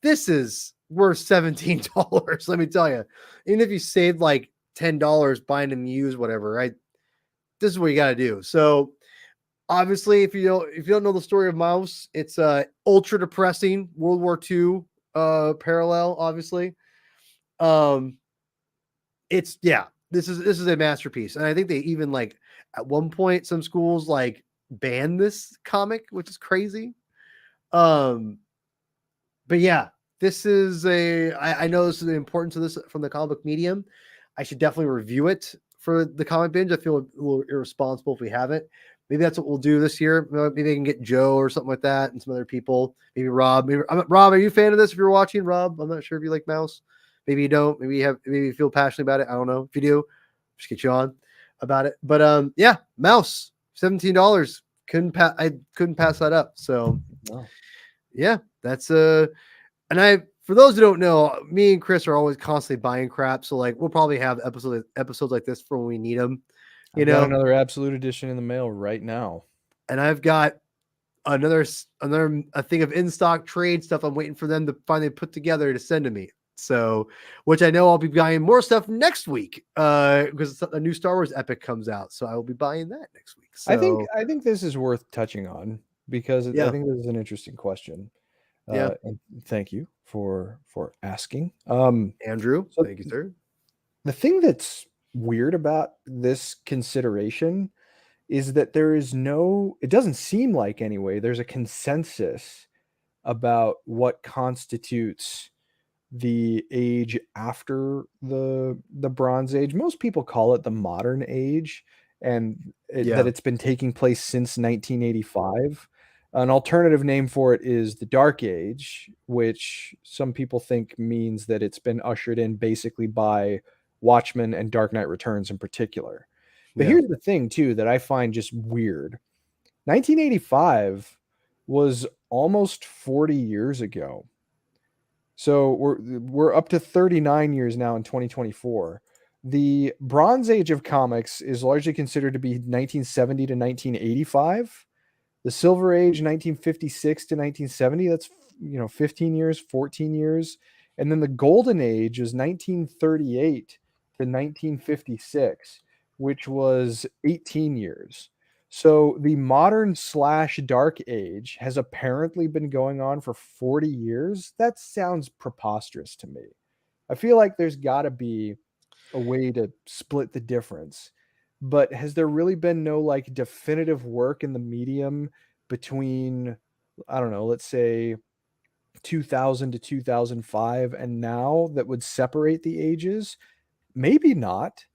this is worth $17. Let me tell you. Even if you saved like $10 buying them used, whatever, right? This is what you got to do. So obviously, if you don't know the story of Mouse, it's ultra depressing World War II parallel. Obviously, this is a masterpiece, and I think they even like at one point some schools like banned this comic, which is crazy. but yeah, this is I know this is the importance of this from the comic book medium. I should definitely review it for the comic binge. I feel a little irresponsible if we haven't. Maybe that's what we'll do this year. Maybe they can get Joe or something like that, and some other people. Maybe Rob. Rob, are you a fan of this? If you're watching, Rob, I'm not sure if you like Mouse. Maybe you don't. Maybe you feel passionate about it. I don't know. If you do, just get you on about it. But yeah, Mouse, $17. I couldn't pass that up. So yeah, that's and for those who don't know, me and Chris are always constantly buying crap. So like, we'll probably have episodes like this for when we need them. I've got another Absolute Edition in the mail right now, and I've got another a thing of in stock trade stuff. I'm waiting for them to finally put together to send to me. So, which I know I'll be buying more stuff next week because a new Star Wars epic comes out. So I will be buying that next week. So I think this is worth touching on because I think this is an interesting question. And thank you for asking. Andrew, so thank you, sir. The thing that's weird about this consideration is that it doesn't seem like anyway, there's a consensus about what constitutes the age after the Bronze Age. Most people call it the modern age, and that it's been taking place since 1985. An alternative name for it is the Dark Age, which some people think means that it's been ushered in basically by Watchmen and Dark Knight Returns in particular. But here's the thing, too, that I find just weird. 1985 was almost 40 years ago. So we're up to 39 years now in 2024. The Bronze Age of comics is largely considered to be 1970 to 1985. The Silver Age, 1956 to 1970. That's 15 years, 14 years. And then the Golden Age is 1938 to 1956, which was 18 years. So the modern / dark age has apparently been going on for 40 years. That sounds preposterous to me. I feel like there's got to be a way to split the difference. But has there really been no like definitive work in the medium between, I don't know, let's say 2000 to 2005 and now that would separate the ages? Maybe not.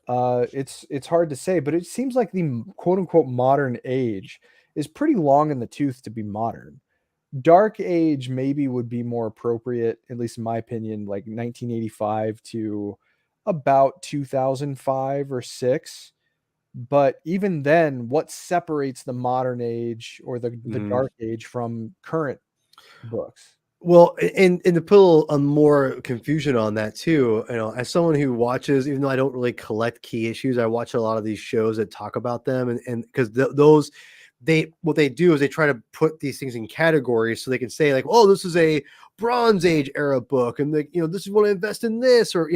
It's hard to say, but it seems like the quote unquote modern age is pretty long in the tooth to be modern. Dark Age maybe would be more appropriate, at least in my opinion, like 1985 to about 2005 or 6. But even then, what separates the modern age or the Dark Age from current books? Well, and to put a more confusion on that too, as someone who watches, even though I don't really collect key issues, I watch a lot of these shows that talk about them, and because what they do is they try to put these things in categories so they can say like, oh, this is a Bronze Age era book, and this is what I invest in this, or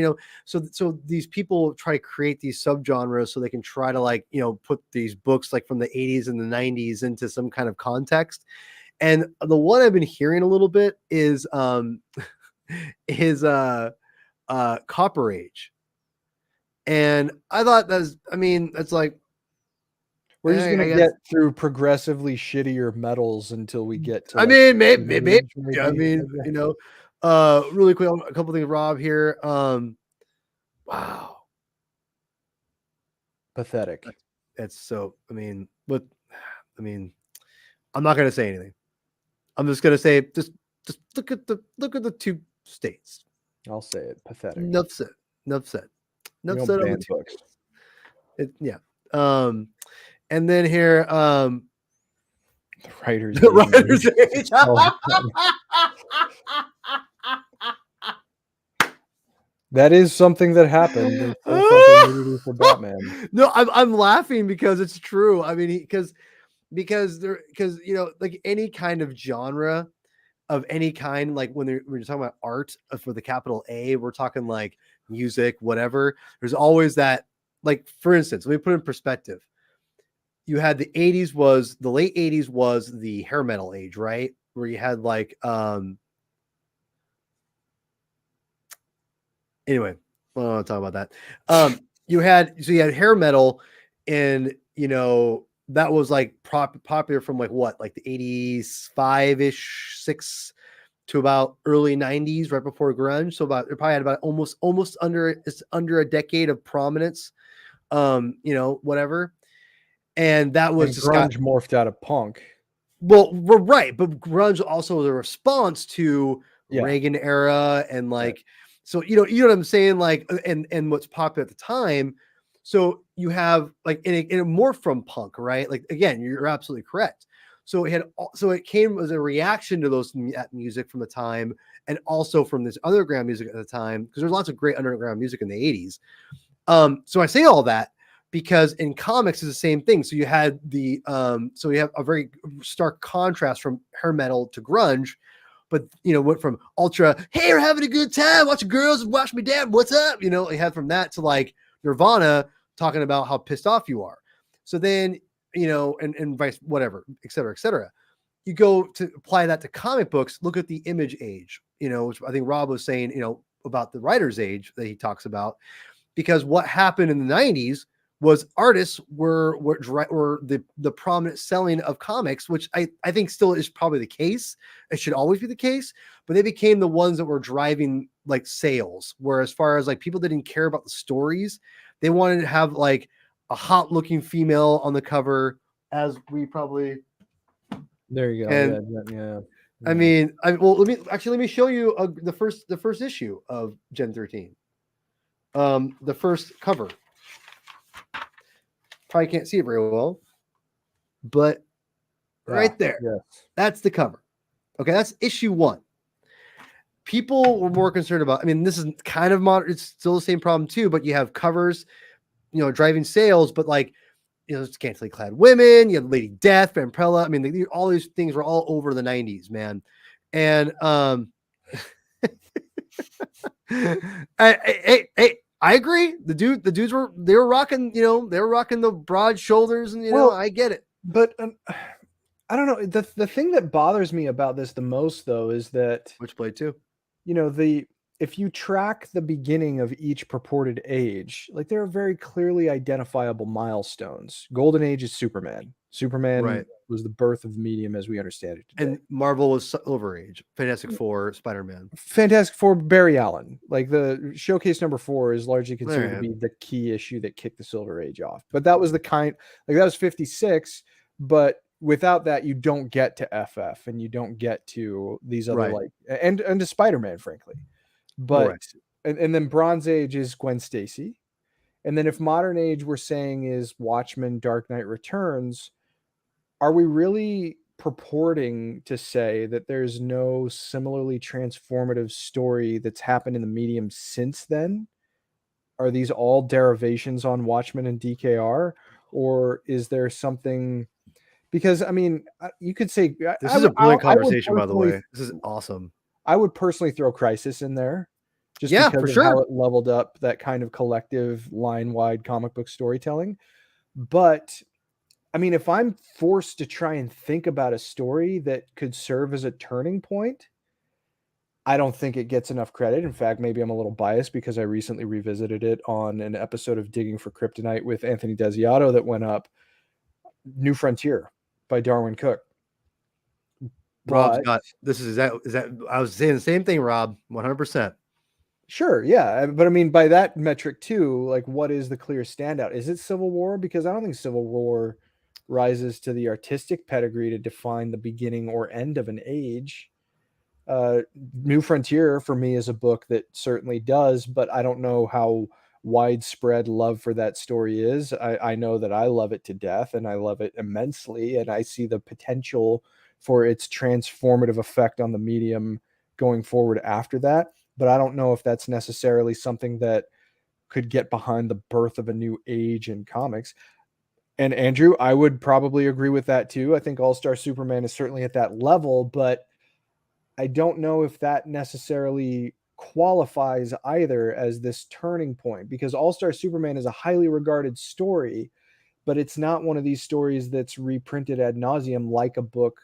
so these people try to create these subgenres so they can try to put these books like from the 80s and the 90s into some kind of context. And the one I've been hearing a little bit is Copper Age. And I thought that's like, we're just going to get through progressively shittier metals until we get to. Maybe. Really quick, a couple things, Rob here. Wow. Pathetic. It's so. I'm not going to say anything. I'm just going to say, just look at the two states. I'll say it. Pathetic. Enough said. On the two books. And then here, the writer's age. That is something that happened. Something for Batman. No, I'm laughing because it's true. I mean, because like any kind of genre of any kind, like when you're talking about art for the capital A, we're talking like music, whatever. There's always that, like, for instance, let me put it in perspective. You had the late 80s was the hair metal age, right? Where you had like, anyway, I don't want to talk about that. You had hair metal, and that was like popular from like what, like the 85-ish, 6 to about early 90s, right before grunge. So it probably had about almost under a decade of prominence. Whatever. And that was just grunge morphed out of punk. Well, we're right, but grunge also was a response to Yeah. Reagan era and so you know what I'm saying, like and what's popular at the time. So you have like and it morphed from punk, right? Like again, you're absolutely correct. So it came as a reaction to that music from the time, and also from this underground music at the time, because there's lots of great underground music in the 80s. So I say all that because in comics is the same thing. So you had so you have a very stark contrast from hair metal to grunge, but went from ultra, hey, we're having a good time, watching girls and watch me dad, what's up? You had from that to like Nirvana talking about how pissed off you are. So then, and vice, whatever, et cetera, et cetera. You go to apply that to comic books, look at the Image age, which I think Rob was saying, about the writer's age that he talks about. Because what happened in the 90s was artists were the prominent selling of comics, which I think still is probably the case. It should always be the case, but they became the ones that were driving like sales. Where as far as like people didn't care about the stories, they wanted to have like a hot looking female on the cover, as we probably. There you go. And, yeah. I mean, let me show you the first issue of Gen 13. The first cover. Probably can't see it very well, but right there, that's the cover. Okay, that's issue 1. People were more concerned about, this is kind of modern, it's still the same problem too, but you have covers, driving sales, but like, scantily clad women, you have Lady Death, Vampirella. All these things were all over the 90s, man. And I agree. The dudes were rocking, they were rocking the broad shoulders, and I get it. But I don't know. The thing that bothers me about this the most, though, is that Switchblade too. If you track the beginning of each purported age, like there are very clearly identifiable milestones. Golden Age is Superman. Superman was the birth of the medium as we understand it today. And Marvel was Silver Age. Fantastic Four, Spider-Man. Fantastic Four, Barry Allen. Like the showcase number 4 is largely considered to be the key issue that kicked the Silver Age off. But that was that was 56. But without that, you don't get to FF and you don't get to these other and to Spider-Man, frankly. But and then Bronze Age is Gwen Stacy. And then if Modern Age we're saying is Watchmen, Dark Knight Returns, are we really purporting to say that there's no similarly transformative story that's happened in the medium since then? Are these all derivations on Watchmen and DKR? Or is there something? Because, you could say... This is a brilliant conversation, by the way. This is awesome. I would personally throw Crisis in there. Just because of how it leveled up that kind of collective line-wide comic book storytelling. But, if I'm forced to try and think about a story that could serve as a turning point, I don't think it gets enough credit. In fact, maybe I'm a little biased because I recently revisited it on an episode of Digging for Kryptonite with Anthony Desiato that went up. New Frontier by Darwin Cook. Rob's got this. Is that I was saying the same thing, Rob. 100%. Sure, yeah, but by that metric too, like what is the clear standout? Is it Civil War? Because I don't think Civil War rises to the artistic pedigree to define the beginning or end of an age. New Frontier for me is a book that certainly does, but I don't know how widespread love for that story is. I know that I love it to death and I love it immensely, and I see the potential for its transformative effect on the medium going forward after that. But I don't know if that's necessarily something that could get behind the birth of a new age in comics. And Andrew, I would probably agree with that too. I think All-Star Superman is certainly at that level, but I don't know if that necessarily qualifies either as this turning point, because All-Star Superman is a highly regarded story, but it's not one of these stories that's reprinted ad nauseum like a book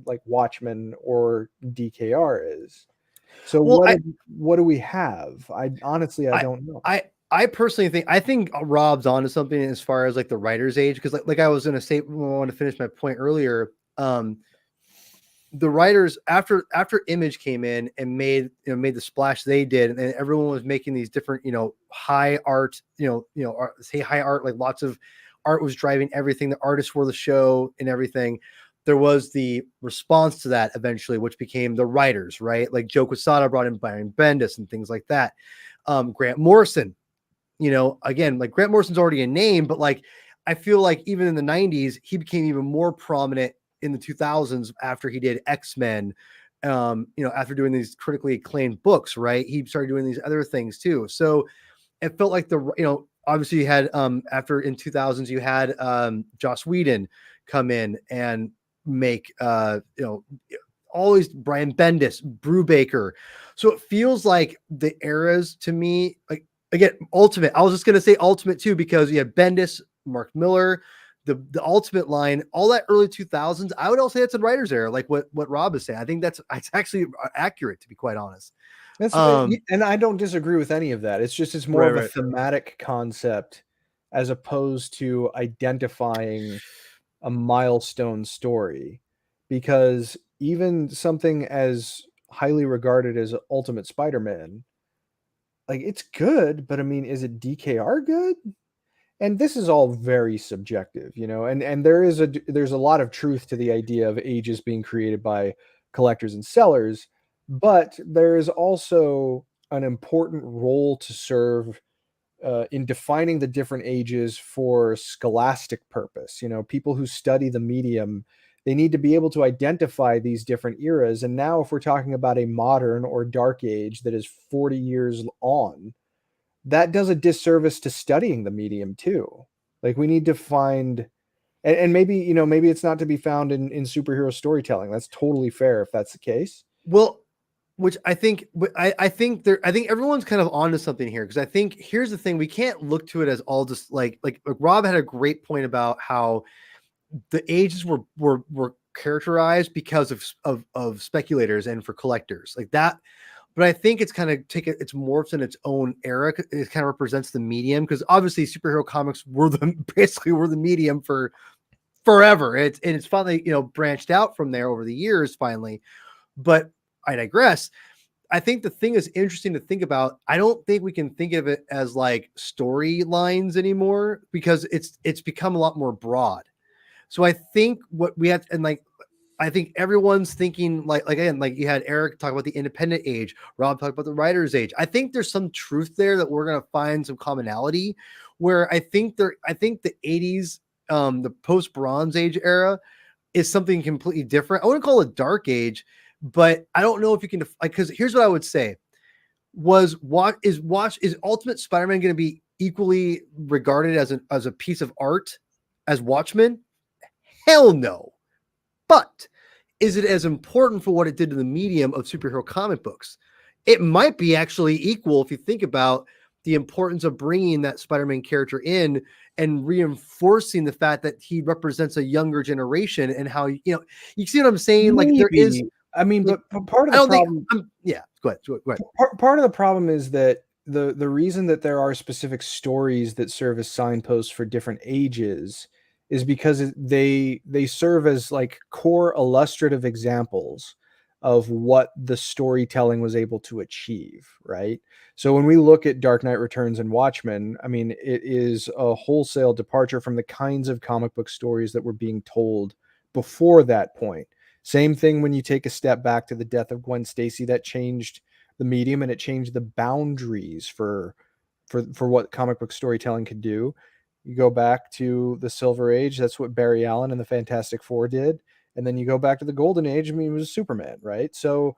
like Watchmen or DKR is. So what do we have? I honestly don't know. I personally think Rob's onto something as far as like the writer's age, because like I was going to say when I want to finish my point earlier, the writers after Image came in and made the splash they did, and everyone was making these different high art say high art, like lots of art was driving everything. The artists were the show and everything. There was the response to that eventually, which became the writers, right? Like Joe Quesada brought in Brian Bendis and things like that. Grant Morrison, again, like Grant Morrison's already a name, but like I feel like even in the 90s, he became even more prominent in the 2000s after he did X-Men, after doing these critically acclaimed books, right? He started doing these other things too. So it felt like obviously you had, after in 2000s, you had Joss Whedon come in and make, always Brian Bendis, Brubaker. So it feels like the eras to me, like, again, Ultimate. I was just going to say Ultimate too, because you have Bendis, Mark Miller, the Ultimate line, all that early 2000s. I would also say it's a writer's era, like what Rob is saying. I think it's actually accurate, to be quite honest. And I don't disagree with any of that. It's more of a thematic concept as opposed to identifying a milestone story, because even something as highly regarded as Ultimate Spider-Man, like, it's good, but I mean, is it DKR good? And this is all very subjective, and there's a lot of truth to the idea of ages being created by collectors and sellers, but there is also an important role to serve in defining the different ages for scholastic purpose. People who study the medium, they need to be able to identify these different eras. And now if we're talking about a modern or dark age that is 40 years on, that does a disservice to studying the medium too. Like, we need to find, and maybe, maybe it's not to be found in superhero storytelling. That's totally fair if that's the case. Well, which I think everyone's kind of onto something here, because I think here's the thing: we can't look to it as all just like Rob had a great point about how the ages were characterized because of speculators and for collectors like that. But I think it's kind of it's morphed in its own era. It kind of represents the medium, because obviously superhero comics were basically the medium for forever. It's finally branched out from there over the years finally. But I digress. I think the thing is interesting to think about. I don't think we can think of it as like storylines anymore, because it's become a lot more broad. So I think what we have, and like, I think everyone's thinking like again, like you had Eric talk about the independent age, Rob talk about the writer's age. I think there's some truth there that we're going to find some commonality, where I think the 80s, the post Bronze Age era is something completely different. I wouldn't call it dark age, but I don't know if you can, because here's what I would say: is Ultimate Spider-Man going to be equally regarded as a piece of art as Watchmen? Hell no. But is it as important for what it did to the medium of superhero comic books? It might be actually equal if you think about the importance of bringing that Spider-Man character in and reinforcing the fact that he represents a younger generation, and how, you see what I'm saying? Like, there is, I mean, but part of the problem, go ahead. Part of the problem is that the reason that there are specific stories that serve as signposts for different ages is because they serve as like core illustrative examples of what the storytelling was able to achieve, right? So when we look at Dark Knight Returns and Watchmen, I mean, it is a wholesale departure from the kinds of comic book stories that were being told before that point. Same thing when you take a step back to the death of Gwen Stacy. That changed the medium, and it changed the boundaries for what comic book storytelling could do. You go back to the Silver Age, that's what Barry Allen and the Fantastic Four did. And then you go back to the Golden Age, I mean, it was Superman, right? So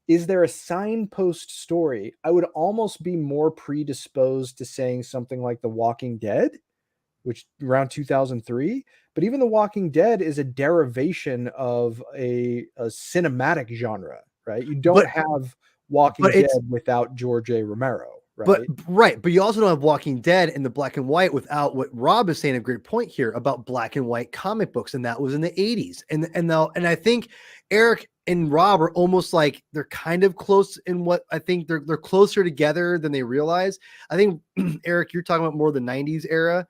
is there a signpost story? I would almost be more predisposed to saying something like The Walking Dead, which around 2003. But even The Walking Dead is a derivation of a cinematic genre, right? You don't have Walking Dead without George A. Romero. Right. But you also don't have Walking Dead in the black and white without what Rob is saying, a great point here about black and white comic books, and that was in the 80s. And I think Eric and Rob are almost like they're kind of close in what I think they're closer together than they realize. I think Eric, you're talking about more the 90s era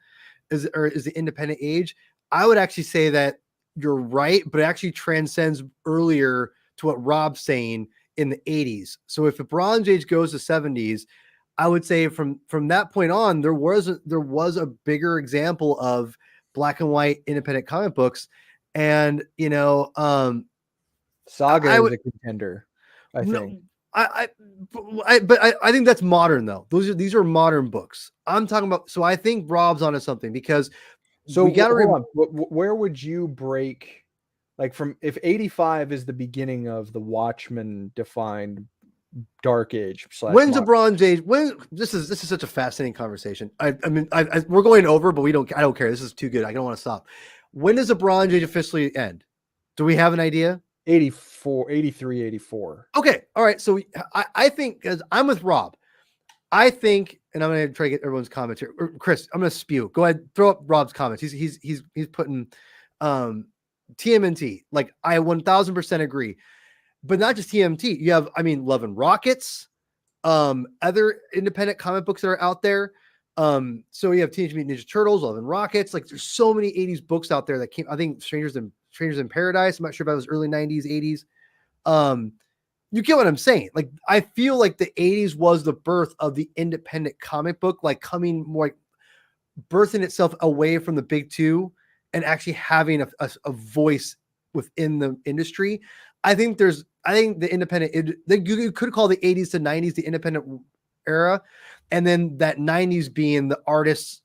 is the independent age. I would actually say that you're right, but it actually transcends earlier to what Rob's saying in the 80s. So if the Bronze Age goes to 70s, I would say from that point on, there was a bigger example of black and white independent comic books, and Saga I is would a contender, I no, think. I think that's modern though. These are modern books. I'm talking about. So I think Rob's onto something because So we got to hold on. Where would you break, like, from, if 85 is the beginning of the Watchmen defined Dark Age / When's the modern? Bronze Age? When this is such a fascinating conversation. We're going over, but I don't care. This is too good. I don't want to stop. When does the Bronze Age officially end? Do we have an idea? 84, 83, 84. Okay, all right. So I think, because I'm with Rob, I think, and I'm going to try to get everyone's comments here. Chris, I'm going to spew. Go ahead, throw up Rob's comments. He's putting TMNT. Like, I 1000% agree, but not just TMT. You have, Love and Rockets, other independent comic books that are out there. So you have Teenage Mutant Ninja Turtles, Love and Rockets. Like, there's so many 80s books out there that came. I think Strangers in Paradise. I'm not sure if that was early 90s, 80s. You get what I'm saying? Like, I feel like the 80s was the birth of the independent comic book, like coming more, like birthing itself away from the big two and actually having a voice within the industry. I think the independent, you could call the 80s to 90s the independent era, and then that 90s being the artists,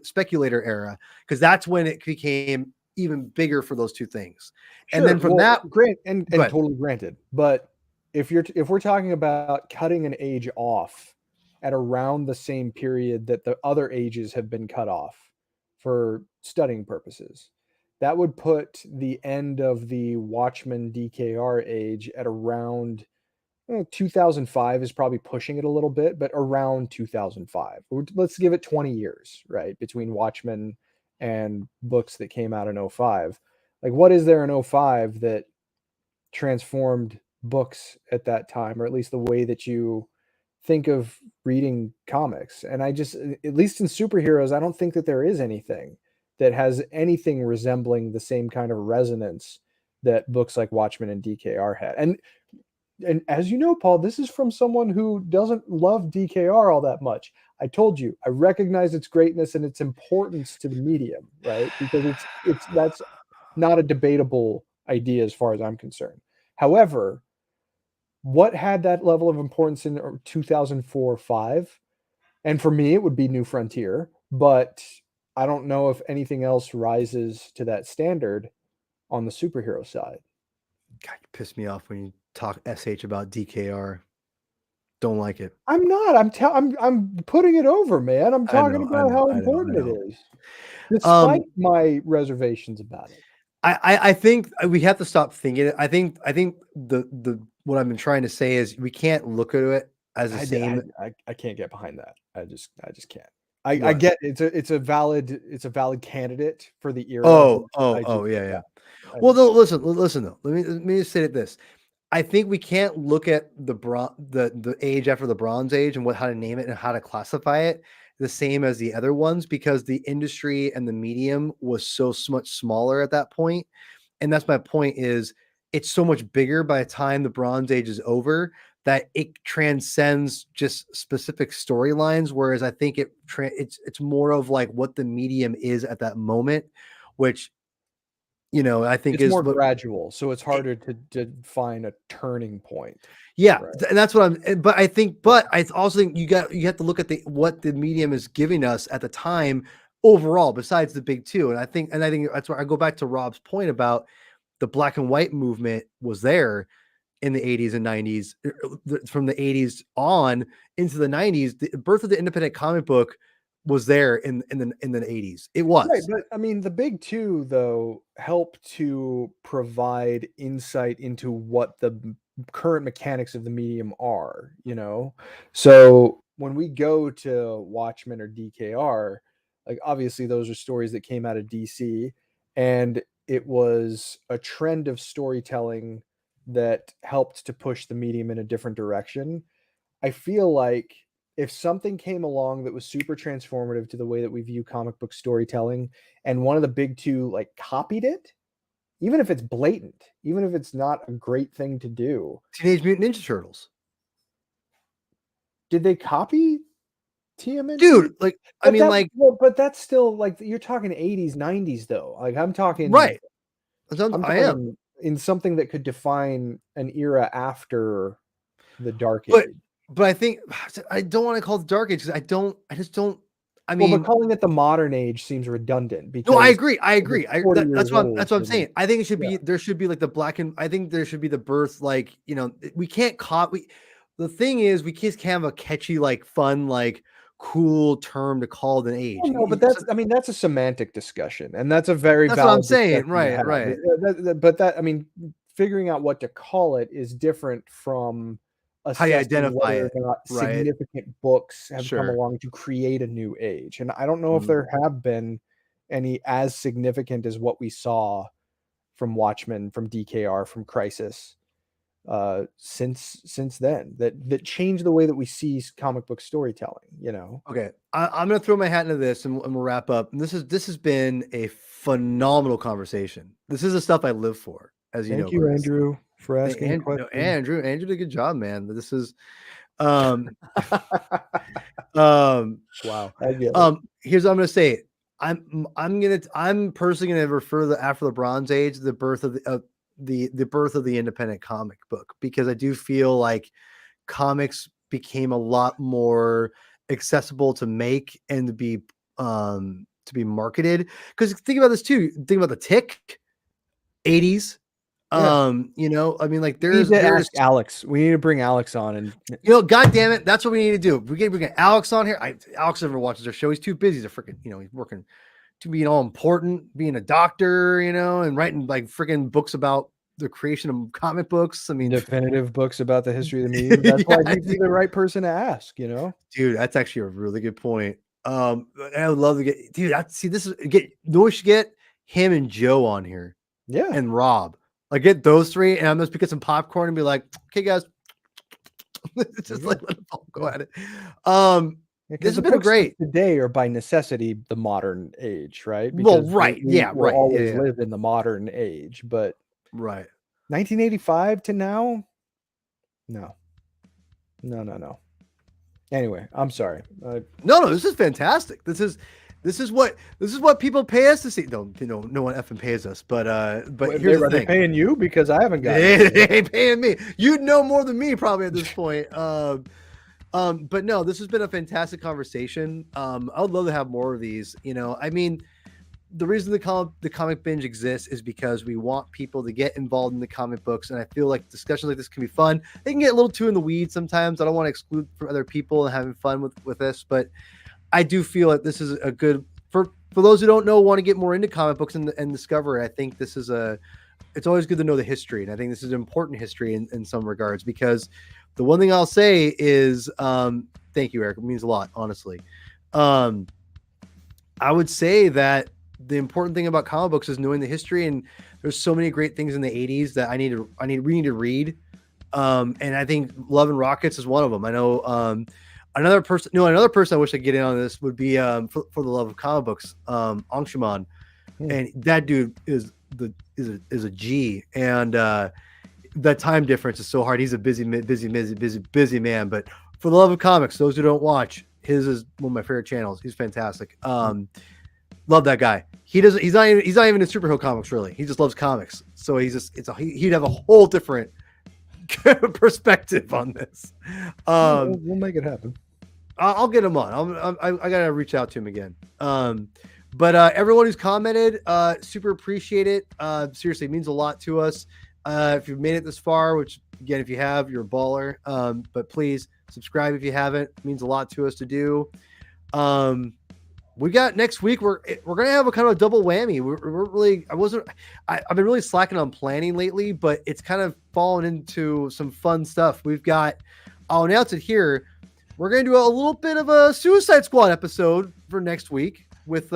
speculator era, because that's when it became even bigger for those two things. Sure, And then from that, great, and totally granted. But if we're talking about cutting an age off at around the same period that the other ages have been cut off for studying purposes, that would put the end of the Watchmen DKR age at around 2005 is probably pushing it a little bit, but around 2005. Let's give it 20 years, right, between Watchmen and books that came out in 05. Like, what is there in 05 that transformed books at that time, or at least the way that you think of reading comics? And I just, at least in superheroes, I don't think that there is anything that has anything resembling the same kind of resonance that books like Watchmen and DKR had. And as you know, Paul, this is from someone who doesn't love DKR all that much. I told you, I recognize its greatness and its importance to the medium, right? Because that's not a debatable idea as far as I'm concerned. However, what had that level of importance in 2004-5? And for me, it would be New Frontier, but I don't know if anything else rises to that standard on the superhero side. God, you piss me off when you talk SH about DKR. Don't like it. I'm not. I'm putting it over, man. I'm talking about how important it is, despite my reservations about it. I think we have to stop thinking it. I think the what I've been trying to say is we can't look at it as the same. I can't get behind that. I just can't. I get it's a valid candidate for the era. Yeah. Well, listen though. Let me just say this. I think we can't look at the age after the Bronze Age and how to name it and how to classify it the same as the other ones, because the industry and the medium was so much smaller at that point. And that's my point, is it's so much bigger by the time the Bronze Age is over that it transcends just specific storylines. Whereas I think it's more of like what the medium is at that moment, which, I think it's more gradual, so it's harder to find a turning point. Yeah, right? And that's what but I also think you have to look at what the medium is giving us at the time overall, besides the big two. And I think that's where I go back to Rob's point about the black and white movement was there in the 80s and 90s, from the 80s on into the 90s. The birth of the independent comic book was there in the 80s. It was. Right, but I mean, the big two, though, help to provide insight into what the current mechanics of the medium are, So when we go to Watchmen or DKR, like, obviously those are stories that came out of DC, and it was a trend of storytelling that helped to push the medium in a different direction. I feel like if something came along that was super transformative to the way that we view comic book storytelling, and one of the big two like copied it, even if it's blatant, even if it's not a great thing to do. Teenage Mutant Ninja Turtles. Did they copy TMNT? Dude, like, I mean, like, but that's still like, you're talking 80s, 90s though. Like I'm talking, right. I'm talking in something that could define an era after the Dark Age. But I think I don't want to call it the Dark Age because I just don't. I Well, mean, but calling it the modern age seems redundant because no, I agree. That's what I'm saying. I think it should be there should be like the black and I think there should be the birth, like, you know, we can't the thing is we just can't have a catchy, like, fun, like, cool term to call it an age. Well, no, but that's a semantic discussion, and that's a very that's valid what I'm saying. discussion Right. But I mean, figuring out what to call it is different from How you assessing identify whether it, or not right? significant books have come Sure. along to create a new age. And I don't know if there have been any as significant as what we saw from Watchmen, from DKR, from Crisis, since then, that changed the way that we see comic book storytelling, you know. Okay, I'm gonna throw my hat into this and we'll wrap up. And this has been a phenomenal conversation. This is the stuff I live for, as you know. Thank you, Chris. Andrew, for asking questions. No, Andrew did a good job, man. But this is wow. Here's what I'm gonna say. I'm personally gonna refer after the Bronze Age, the birth of the birth of the independent comic book, because I do feel like comics became a lot more accessible to make and to be marketed. Because think about this too. Think about the Tick, 80s. You know, I mean, like, there's ask Alex. We need to bring Alex on, and you know, God damn it, that's what we need to do. We get Alex on here. Alex never watches our show. He's too busy. He's a freaking, you know, he's working to being all important, being a doctor, you know, and writing like freaking books about the creation of comic books. I mean, definitive books about the history of the medium. That's why he'd be the right person to ask, you know. Dude, that's actually a really good point. I would love to get, dude. We should get him and Joe on here. Yeah, and Rob. Like, get those three, and I'm just get some popcorn and be like, okay, guys, just like let them all go at it. This has been great. Today are by necessity the modern age, right? Because right. We always live in the modern age, but 1985 to now, no. Anyway, I'm sorry. No, this is fantastic. This is what people pay us to see. No one effing pays us, but here's the thing. They paying you? Because I haven't got it. They ain't paying me. You'd know more than me probably at this point. But no, this has been a fantastic conversation. I would love to have more of these. You know, I mean, the reason the comic binge exists is because we want people to get involved in the comic books, and I feel like discussions like this can be fun. They can get a little too in the weeds sometimes. I don't want to exclude from other people and having fun with this, but I do feel like this is a good for those who don't know, want to get more into comic books and discover it. I think this is it's always good to know the history, and I think this is an important history in some regards, because the one thing I'll say is thank you, Eric. It means a lot, honestly. I would say that the important thing about comic books is knowing the history, and there's so many great things in the 80s that we need to read. And I think Love and Rockets is one of them. I know another person I wish I could get in on this would be for the love of comic books, Angshuman. And that dude is a G, and that time difference is so hard. He's a busy man, but for the love of comics, those who don't watch, his is one of my favorite channels. He's fantastic. Love that guy. He's not even in superhero comics, really. He just loves comics. So he'd have a whole different perspective on this. We'll make it happen. I'll get him on. I gotta reach out to him again. But everyone who's commented, super appreciate it. Seriously, it means a lot to us. If you've made it this far, which again, if you have, you're a baller. But please subscribe if you haven't. It means a lot to us to do. We got next week. We're gonna have a kind of a double whammy. I've been really slacking on planning lately, but it's kind of fallen into some fun stuff. I'll announce it here. We're gonna do a little bit of a Suicide Squad episode for next week with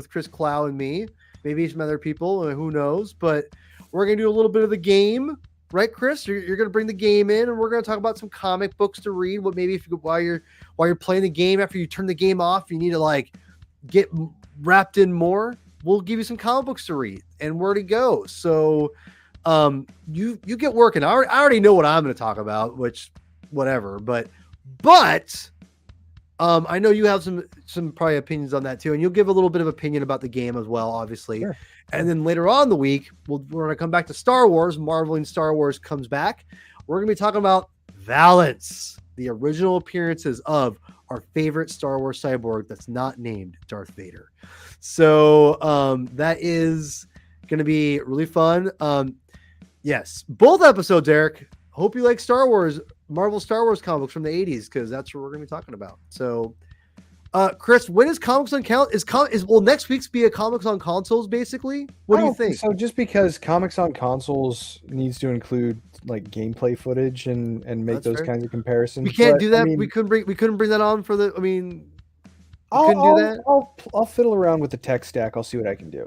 Chris Clow and me, maybe some other people, who knows. But we're gonna do a little bit of the game, right, Chris? You're gonna bring the game in, and we're gonna talk about some comic books to read. What maybe while you're playing the game, after you turn the game off, you need to like get wrapped in more. we'll give you some comic books to read and where to go. So you get working. I already know what I'm going to talk about, which whatever, but I know you have some probably opinions on that too, and you'll give a little bit of opinion about the game as well, obviously. Sure. And then later on in the week, we're going to come back to Star Wars. Marveling Star Wars comes back. We're going to be talking about Valance, the original appearances of our favorite Star Wars cyborg that's not named Darth Vader. So that is going to be really fun. Yes, both episodes, Eric. Hope you like Star Wars, Marvel Star Wars comics from the 80s, because that's what we're going to be talking about. So, Chris, when is Comics on Count? Will next week's be a Comics on Consoles, basically? What do you think? So just because Comics on Consoles needs to include like gameplay footage and make That's those fair. kinds of comparisons. We can't do that. I mean, we couldn't bring that on for the. I mean, couldn't do that. I'll fiddle around with the tech stack. I'll see what I can do.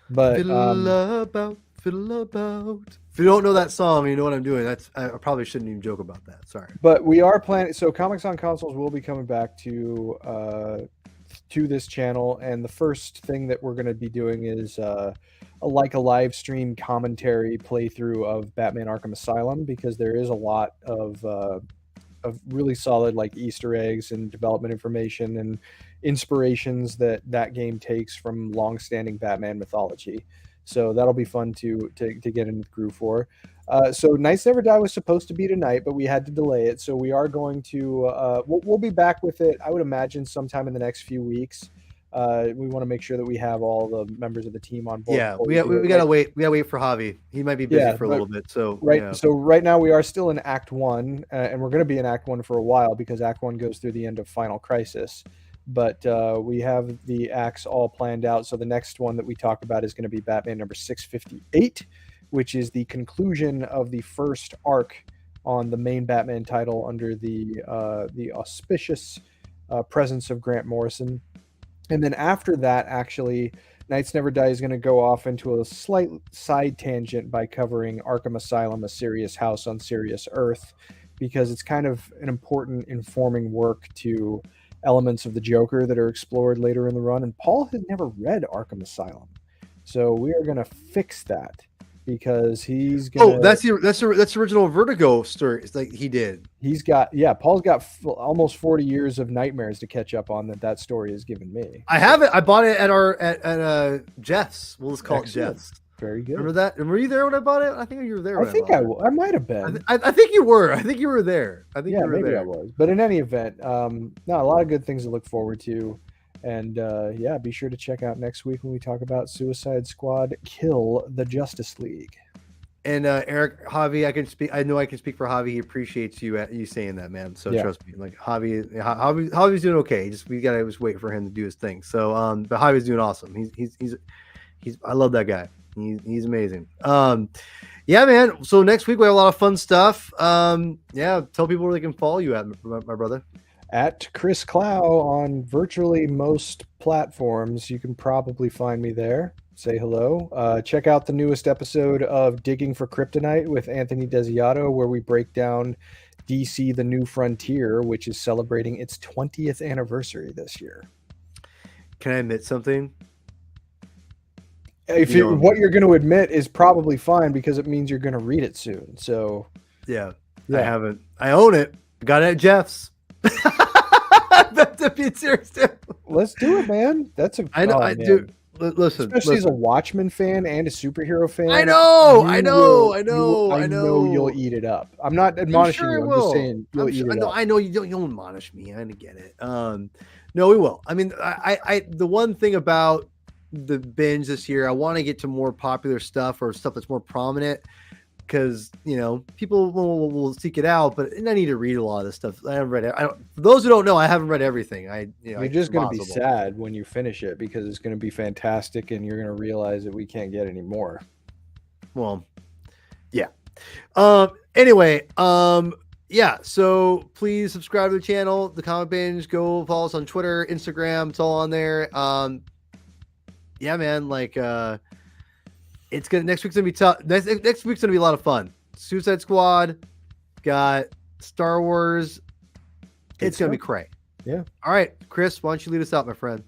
But Fiddle about. If you don't know that song, you know what I'm doing. I probably shouldn't even joke about that. Sorry. But we are planning. So Comics on Consoles will be coming back to this channel, and the first thing that we're going to be doing is a live stream commentary playthrough of Batman Arkham Asylum, because there is a lot of really solid like Easter eggs and development information and inspirations that game takes from long-standing Batman mythology. So that'll be fun to get into the groove for. So Nights Never Die was supposed to be tonight, but we had to delay it. So we are going to we'll be back with it, I would imagine, sometime in the next few weeks. We want to make sure that we have all the members of the team on board. Yeah, we gotta wait. We gotta wait for Javi. He might be busy for a little bit. So right. Yeah. So right now we are still in Act 1, and we're going to be in Act 1 for a while, because Act 1 goes through the end of Final Crisis. But we have the acts all planned out. So the next one that we talk about is going to be Batman number 658, which is the conclusion of the first arc on the main Batman title under the auspicious presence of Grant Morrison. And then after that, actually, Nights Never Die is going to go off into a slight side tangent by covering Arkham Asylum, A Serious House on Serious Earth, because it's kind of an important informing work to elements of the Joker that are explored later in the run. And Paul had never read Arkham Asylum, so we are going to fix that, because he's going. Oh, that's the original Vertigo story. It's like he did. Paul's got almost 40 years of nightmares to catch up on that story has given me. I have it. I bought it at Jeff's. We'll just call Excellent. it Jeff's. Very good. Remember that? Were you there when I bought it? I think you were there. I might have been. I think you were. I think you were there. Maybe I was. But in any event, a lot of good things to look forward to. And be sure to check out next week when we talk about Suicide Squad Kill the Justice League. And Eric, Javi, I know I can speak for Javi. He appreciates you saying that, man. So trust me. Like Javi's doing okay. We gotta just wait for him to do his thing. So but Javi's doing awesome. He's I love that guy. He's amazing. Yeah, man. So next week we have a lot of fun stuff. Tell people where they can follow you at, my brother. At Chris Clow on virtually most platforms. You can probably find me there. Say hello. Check out the newest episode of Digging for Kryptonite with Anthony Desiato, where we break down DC The New Frontier, which is celebrating its 20th anniversary this year. Can I admit something? What you're going to admit is probably fine, because it means you're going to read it soon. So yeah. I haven't. I own it. Got it at Jeff's. That's being serious too. Let's do it, man. That's a. I know. I do. Listen, especially as a Watchmen fan and a superhero fan. I know. You'll eat it up. I'm not admonishing you. I'm just saying you'll eat it up. I know you don't. You'll admonish me. I get it. No, we will. I mean, the one thing about the binge this year, I want to get to more popular stuff, or stuff that's more prominent, because people will seek it out, but I need to read a lot of this stuff. I haven't read it. For those who don't know, I haven't read everything. You're just going to be sad when you finish it, because it's going to be fantastic, and you're going to realize that we can't get any more. Well, yeah. Anyway, so please subscribe to the channel, The Comic Binge. Go follow us on Twitter, Instagram. It's all on there. Man, next week's gonna be tough. Next week's gonna be a lot of fun. Suicide Squad, got Star Wars. It's gonna be cray. Yeah. All right, Chris, why don't you lead us out, my friend?